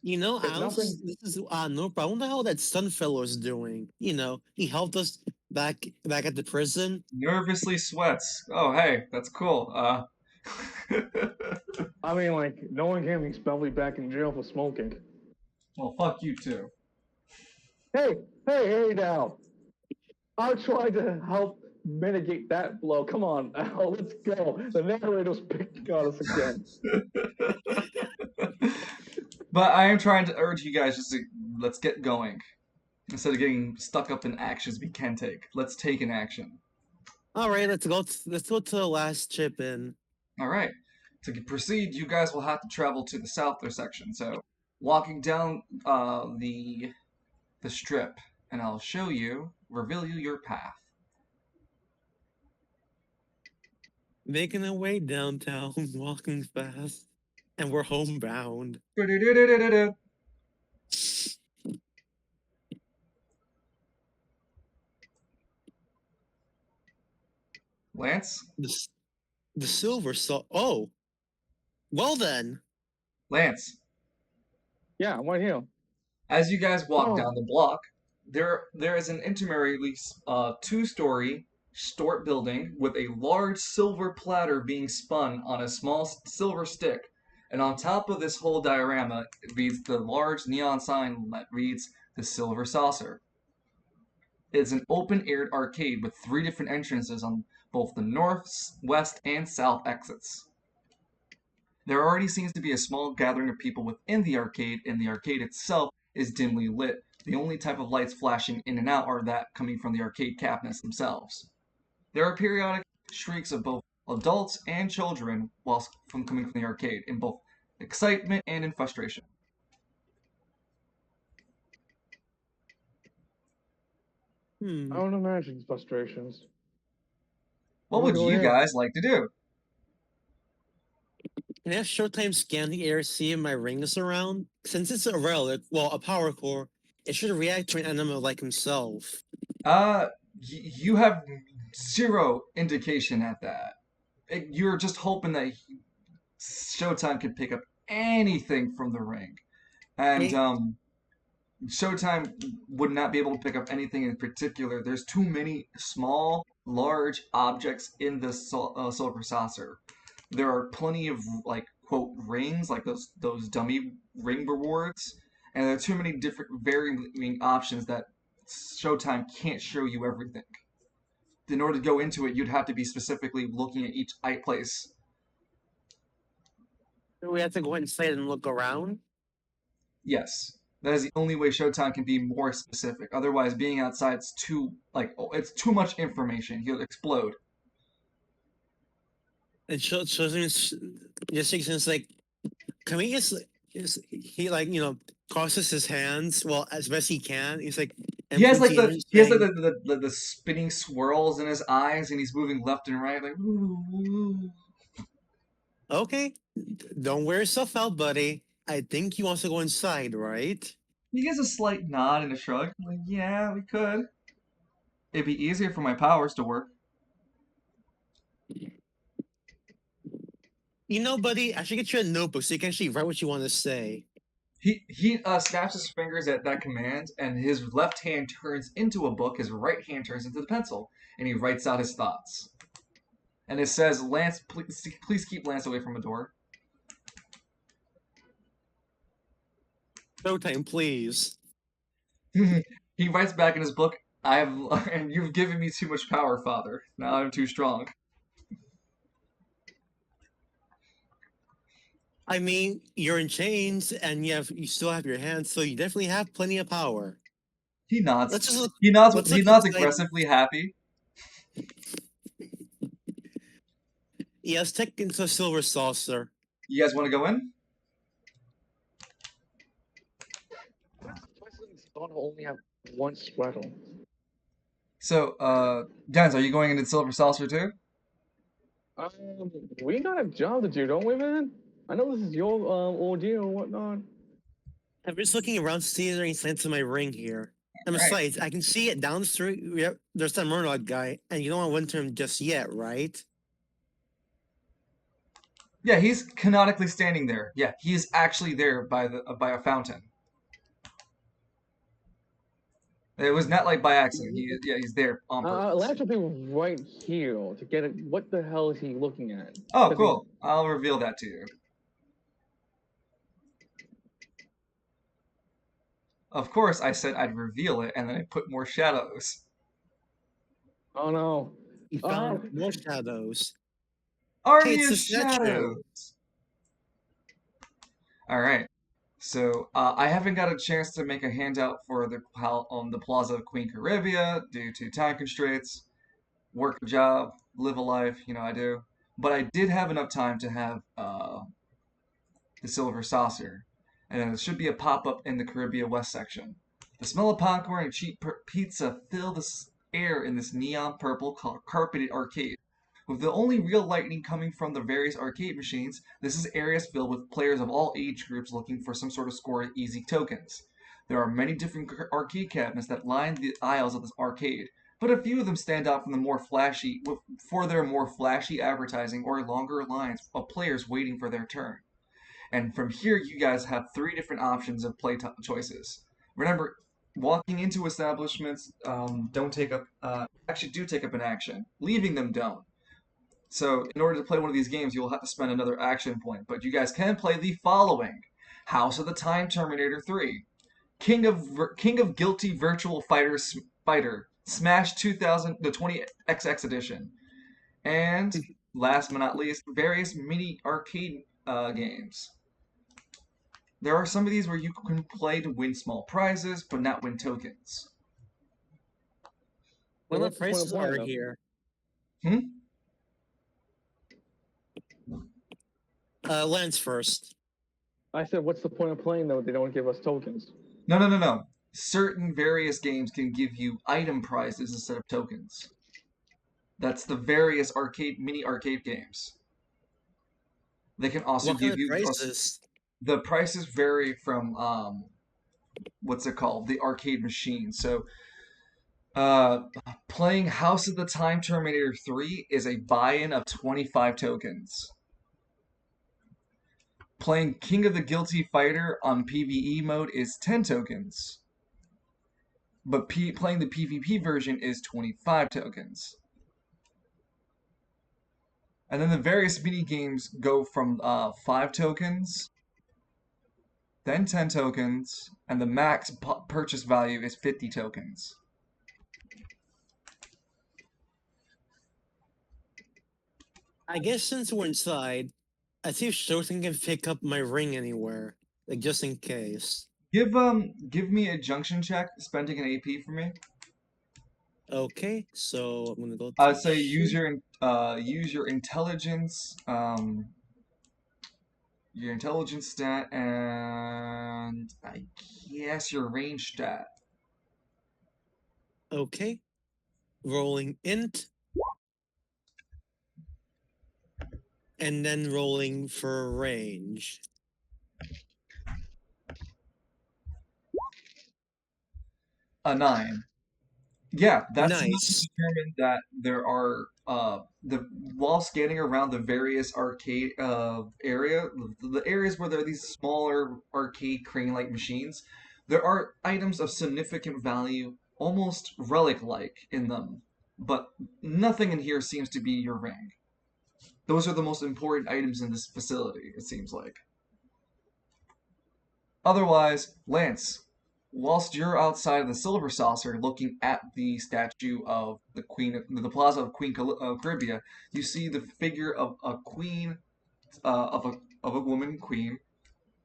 You know, If Alice, nothing, this is no problem. I wonder how that Sunfellow is doing. You know, he helped us back at the prison. Nervously sweats. Oh, hey, that's cool. I mean, like knowing him, he's probably back in jail for smoking. Well, fuck you too. Hey now! I'll try to help mitigate that blow. Come on, Al, let's go. The narrator's picking on us again. But I am trying to urge you guys let's get going. Instead of getting stuck up in actions we can take. Let's take an action. All right, let's go. Let's go to the last chip in. All right. To proceed, you guys will have to travel to the southern section. So, walking down the strip, and I'll reveal you your path. Making our way downtown, walking fast, and we're homebound. Lance? The silver saw. Oh, well then. Lance, Yeah, I'm right here. as you guys walk Oh, down the block, there is an intermarriedly two-story store building with a large silver platter being spun on a small silver stick. And on top of this whole diorama reads the large neon sign that reads the Silver Saucer. It's an open-aired arcade with 3 different entrances on both the north, west, and south exits. There already seems to be a small gathering of people within the arcade, and the arcade itself is dimly lit. The only type of lights flashing in and out are that coming from the arcade cabinets themselves. There are periodic shrieks of both adults and children whilst coming from the arcade, in both excitement and in frustration. I don't imagine frustrations. What would Oh, you yeah. guys like to do? Can I have Showtime scan the area, see if my ring is around? Since it's a relic, well, a power core, it should react to an enemy like himself. You have zero indication at that. You're just hoping that Showtime could pick up anything from the ring. And Hey, Showtime would not be able to pick up anything in particular. There's too many small, large objects in the silver saucer. There are plenty of like quote rings, like those dummy ring rewards, and there are too many different varying options that Showtime can't show you everything. In order to go into it, you'd have to be specifically looking at each place. do we have to go inside and look around? Yes. That is the only way Showtime can be more specific. Otherwise, being outside's it's too much information. He'll explode. And Showtime's just since like, can we just he like, crosses his hands, well, as best he can. He's like, He has like MPT the spinning swirls in his eyes, and he's moving left and right like. Ooh, ooh. okay, don't wear yourself out, buddy. I think he wants to go inside, right? He gives a slight nod and a shrug. Like, yeah, we could. It'd be easier for my powers to work. Buddy, I should get you a notebook so you can actually write what you want to say. He snaps his fingers at that command, and his left hand turns into a book. His right hand turns into the pencil, and he writes out his thoughts. And it says, "Lance, please keep Lance away from a door." Showtime, please. He writes back in his book, and you've given me too much power, Father. Now I'm too strong." I mean, you're in chains and you still have your hands, so you definitely have plenty of power. He nods. Let's just look. He nods. Let's He look nods inside. aggressively happy. Yes, take into a silver saucer. You guys want to go in? Don't only have one sweater. So, Jens, are you going into Silver Saucer too? We got a job to do, don't we, man? I know this is your ordeal or whatnot. I'm just looking around to see if there any signs of my ring here. And besides, I can see it down the street. Yep, there's that Murdoch guy, and you don't want to win to him just yet, right? Yeah, he's canonically standing there. Yeah, he is actually there by a fountain. It was not like by accident. He's there on purpose. Lance will be right here to get it. What the hell is he looking at? Oh, cool. I'll reveal that to you. Of course, I said I'd reveal it, and then I put more shadows. Oh no! You found more shadows. Army shadows. All right. So I haven't got a chance to make a handout for the Plaza of Queen Caribia due to time constraints. Work a job, live a life, I do. But I did have enough time to have the Silver Saucer, and it should be a pop-up in the Caribia West section. The smell of popcorn and cheap pizza fill the air in this neon purple carpeted arcade. With the only real lighting coming from the various arcade machines, this is areas filled with players of all age groups looking for some sort of score at easy tokens. There are many different arcade cabinets that line the aisles of this arcade, but a few of them stand out for their more flashy advertising or longer lines of players waiting for their turn. And from here, you guys have 3 different options of play choices. Remember, walking into establishments do take up an action. Leaving them don't. So in order to play one of these games, you'll have to spend another action point. But you guys can play the following: House of the Time Terminator 3, King of Guilty Virtual Fighter, Smash 2000 the 20XX edition, and last but not least, various mini arcade games. There are some of these where you can play to win small prizes, but not win tokens. Well, what's the the point of prices playing are though? here. Hmm? Lance first. I said, what's the point of playing though? They don't give us tokens. No. Certain various games can give you item prizes instead of tokens. That's the various mini arcade games. They can also What kind give of you prices? the prices vary from what's it called? The arcade machine. So playing House of the Time Terminator 3 is a buy-in of 25 tokens. Playing King of the Guilty Fighter on PvE mode is 10 tokens. But playing the PvP version is 25 tokens. And then the various mini games go from 5 tokens, then 10 tokens, and the max purchase value is 50 tokens. I guess since we're inside, I see if Shoten can pick up my ring anywhere, like just in case. Give me a junction check, spending an AP for me. Okay, so I'm gonna go to I'd say shoot. use your intelligence stat, and I guess your range stat. Okay, rolling int, and then rolling for range. A 9. Yeah, that's enough to Nice. determine that there are the while scanning around the various arcade area, the areas where there are these smaller arcade crane-like machines, there are items of significant value, almost relic-like in them, but nothing in here seems to be your ring. Those are the most important items in this facility, it seems like. Otherwise, Lance, whilst you're outside of the Silver Saucer looking at the statue of the Queen, the Plaza of Queen Caribia, you see the figure of a queen, of a woman queen,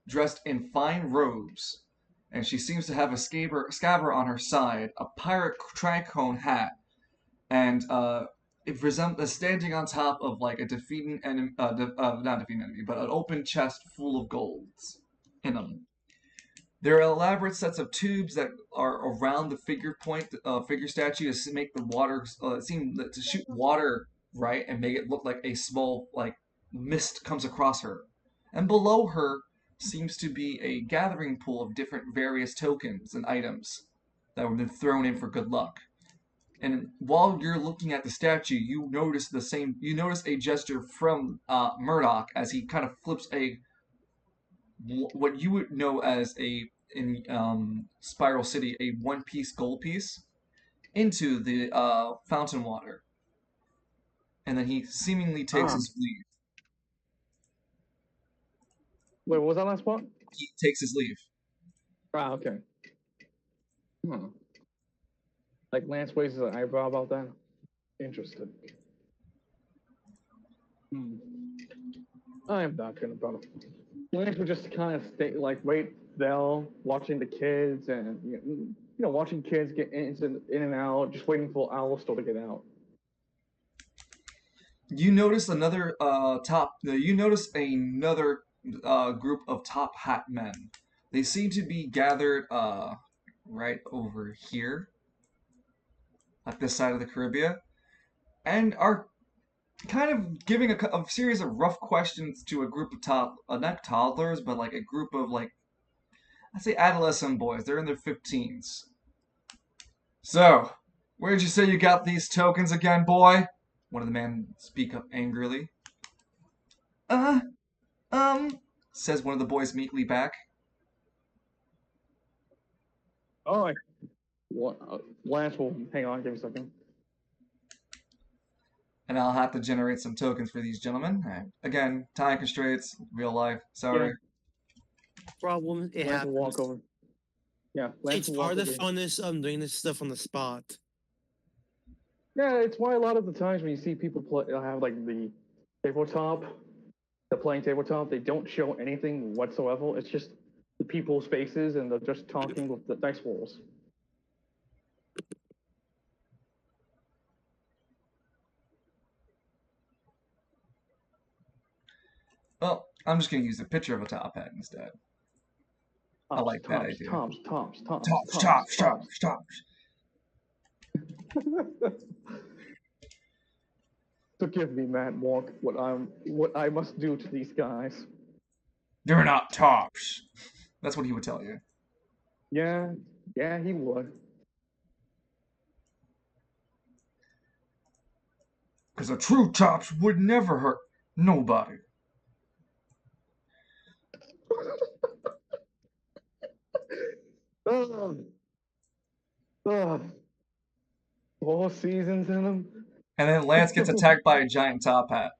dressed in fine robes, and she seems to have a scabbard on her side, a pirate tricone hat, and it resembles standing on top of like a defeating enemy, not defeating enemy, but an open chest full of golds in them. There are elaborate sets of tubes that are around the figure statue to make the water seem to shoot water right and make it look like a small like mist comes across her. And below her seems to be a gathering pool of different various tokens and items that have been thrown in for good luck. And while you're looking at the statue, you notice a gesture from Murdoch as he kind of flips what you would know as in Spiral City a one-piece gold piece into the fountain water, and then he seemingly takes Ah, his leave. wait, what was that last part? He takes his leave. Ah, okay. Hmm. Like Lance raises an eyebrow about that. Interesting. Hmm. I'm not gonna about it. Lance would just kind of stay, like, wait there, watching the kids and watching kids get in and out, just waiting for Alistair to get out. You notice another You notice another group of top hat men. They seem to be gathered right over here at this side of the Caribia, and are kind of giving a series of rough questions to a group of not toddlers, but like a group of like, I'd say adolescent boys. They're in their 15s. So, where'd you say you got these tokens again, boy? One of the men speak up angrily. Uh, says one of the boys meekly back. All right. Lance will hang on. Give me a second. And I'll have to generate some tokens for these gentlemen. Again, time constraints, real life. Sorry. Problem, it Lance will walk happens. over. Yeah, Lance It's will part walk of the over. fun is doing this stuff on the spot. Yeah, it's why a lot of the times when you see people have like the tabletop, the playing tabletop, they don't show anything whatsoever. It's just the people's faces and they're just talking with the dice rolls. Well, I'm just gonna use a picture of a top hat instead. I like that idea. Tops. Forgive me, Matt Walk, what I must do to these guys. They're not tops. That's what he would tell you. Yeah, he would. Because a true tops would never hurt nobody. Ugh. 4 seasons in them. And then Lance gets attacked by a giant top hat.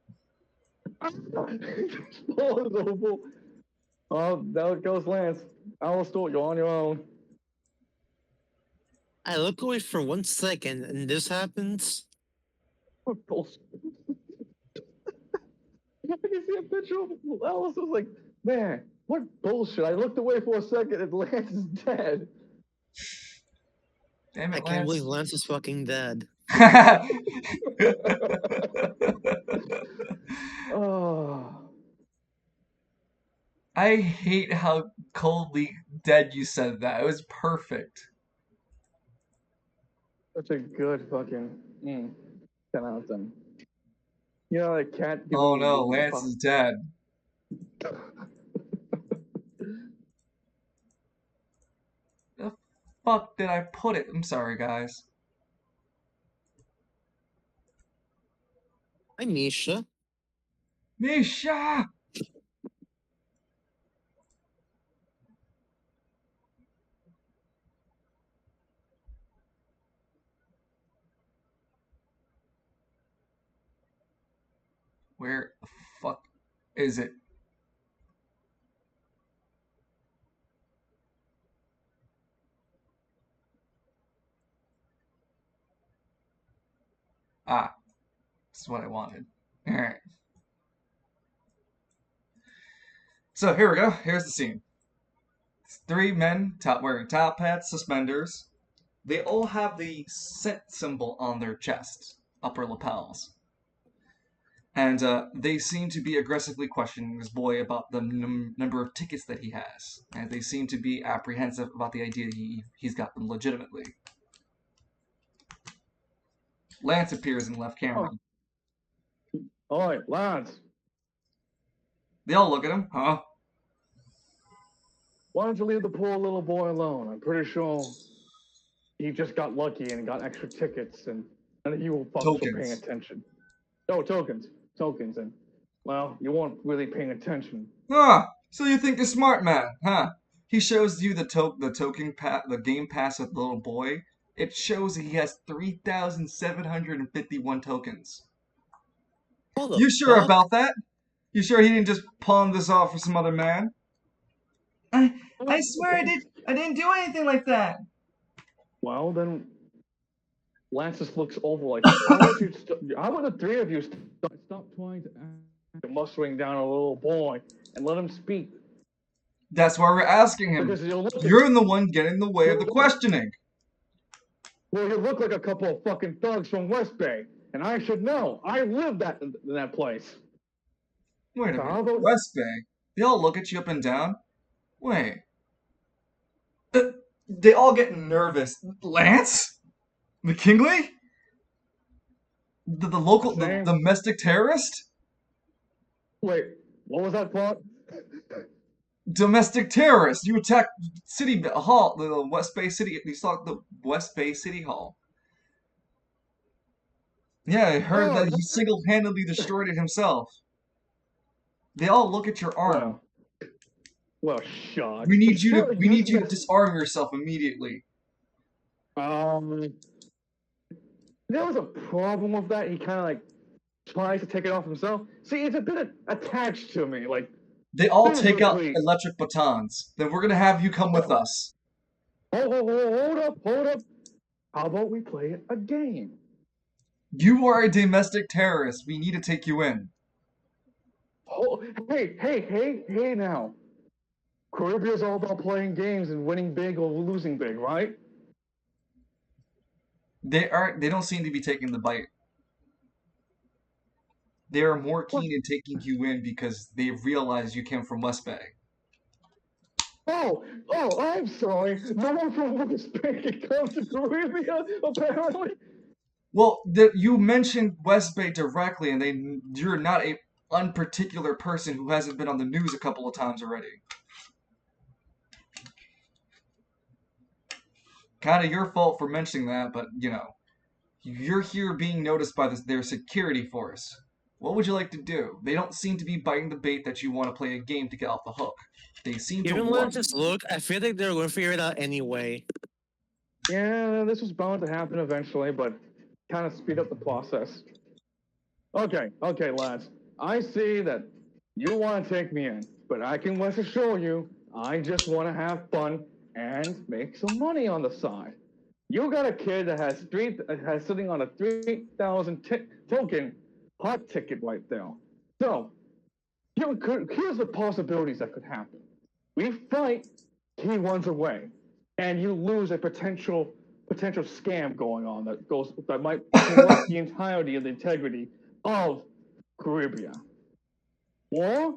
Oh, there goes Lance. Alistair, you're on your own. I look away for 1 second, and this happens. What bullshit. I can see a picture of Alistair. Was like, man, what bullshit. I looked away for a second and Lance is dead. Damn it, I can't believe Lance is fucking dead. Oh. I hate how coldly dead you said that. It was perfect. Such a good fucking 10 out of 10. You know, like cat. Oh no, Lance is dead. The fuck did I put it? I'm sorry, guys. Hi, Misha. Misha! Where the fuck is it? Ah, this is what I wanted. Alright. So here we go. Here's the scene. It's 3 men wearing top hats, suspenders. They all have the scent symbol on their chest, upper lapels. And they seem to be aggressively questioning this boy about the number of tickets that he has. And they seem to be apprehensive about the idea he's got them legitimately. Lance appears in left camera. All right, Lance. They all look at him. Huh? Why don't you leave the poor little boy alone? I'm pretty sure he just got lucky and got extra tickets, and none of you will fucks were paying attention. Oh, tokens. And, well, you weren't really paying attention. Ah, so you think you're smart, man, huh? He shows you the game pass with the little boy. It shows he has 3,751 tokens. You sure about that? You sure he didn't just pawn this off for some other man? I swear I didn't do anything like that. Well, then, Lance just looks over like, how about the 3 of you stop trying to act mustering down a little boy and let him speak? That's why we're asking him. You're the one getting in the way of the questioning. Well, you look like a couple of fucking thugs from West Bay, and I should know. I lived in that place. Wait a minute. West Bay? They all look at you up and down? Wait. They all get nervous. Lance? McKinley? The local, the domestic terrorist? Wait, what was that part? Domestic terrorist. You attacked City Hall, the West Bay City. You saw the West Bay City Hall. Yeah, I heard that he single-handedly destroyed it himself. They all look at your arm. Well, shut. We need you to disarm yourself immediately. There was a problem with that. He kind of like tries to take it off himself. See, it's a bit attached to me. Like they all take out electric batons. Then we're gonna have you come with us. Hold up. How about we play a game? You are a domestic terrorist. We need to take you in. Oh, hey now. Caribia is all about playing games and winning big or losing big, right? They don't seem to be taking the bite. They are more keen in taking you in because they realize you came from West Bay. Oh, I'm sorry. No one from West Bay can come to Caribia, apparently. Well, you mentioned West Bay directly, and you're not a unparticular person who hasn't been on the news a couple of times already. Kind of your fault for mentioning that, but you're here being noticed by their security force. What would you like to do? They don't seem to be biting the bait that you want to play a game to get off the hook. They seem to Even want let's just look. I feel like they're going to figure it out anyway. Yeah, this was bound to happen eventually, but kind of speed up the process. Okay, lads. I see that you want to take me in, but I can rest assure you, I just want to have fun and make some money on the side. You got a kid that has sitting on a 3,000 token hot ticket right there. So here's the possibilities that could happen. We fight, he runs away, and you lose a potential scam going on that might corrupt the entirety of the integrity of Caribia. Or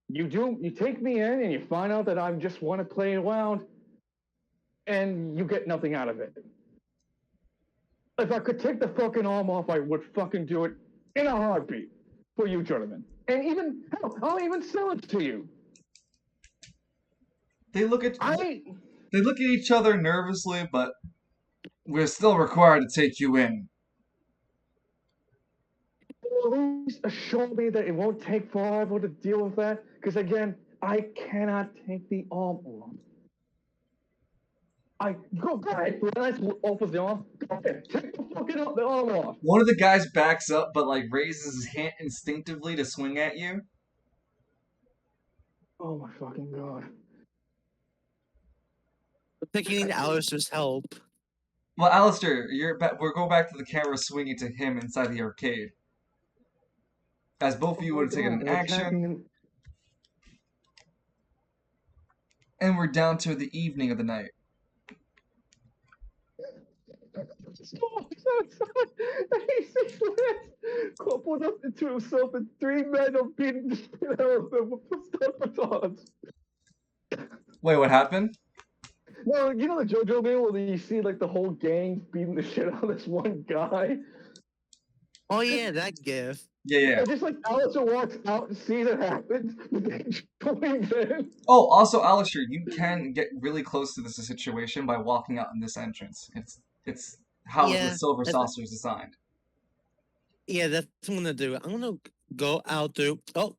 you take me in and you find out that I just want to play around, and you get nothing out of it. If I could take the fucking arm off, I would fucking do it in a heartbeat for you, gentlemen. And even hell, I'll even sell it to you. They look at each other nervously, but we're still required to take you in. Please assure me that it won't take forever to deal with that, because again, I cannot take the arm off. Go ahead, let's off the arm. Go ahead, take the fucking arm off. One of the guys backs up, but raises his hand instinctively to swing at you. Oh my fucking god! I think you need Alistair's help. Well, Alistair, we'll go back to the camera swinging to him inside the arcade. As both of you would have taken an action. And we're down to the evening of the night. Coupled up into himself, and three men are beating the shit out of him with batons. Wait, what happened? Well, you know the JoJo game where you see the whole gang beating the shit out of this one guy? Oh yeah, that gif. Yeah. And just Alistair walks out and sees it happen, but they join in. Oh, also, Alistair, you can get really close to this situation by walking out in this entrance. It's how the Silver Saucer is designed. Yeah, that's what I'm gonna do. I'm gonna go out through. Oh,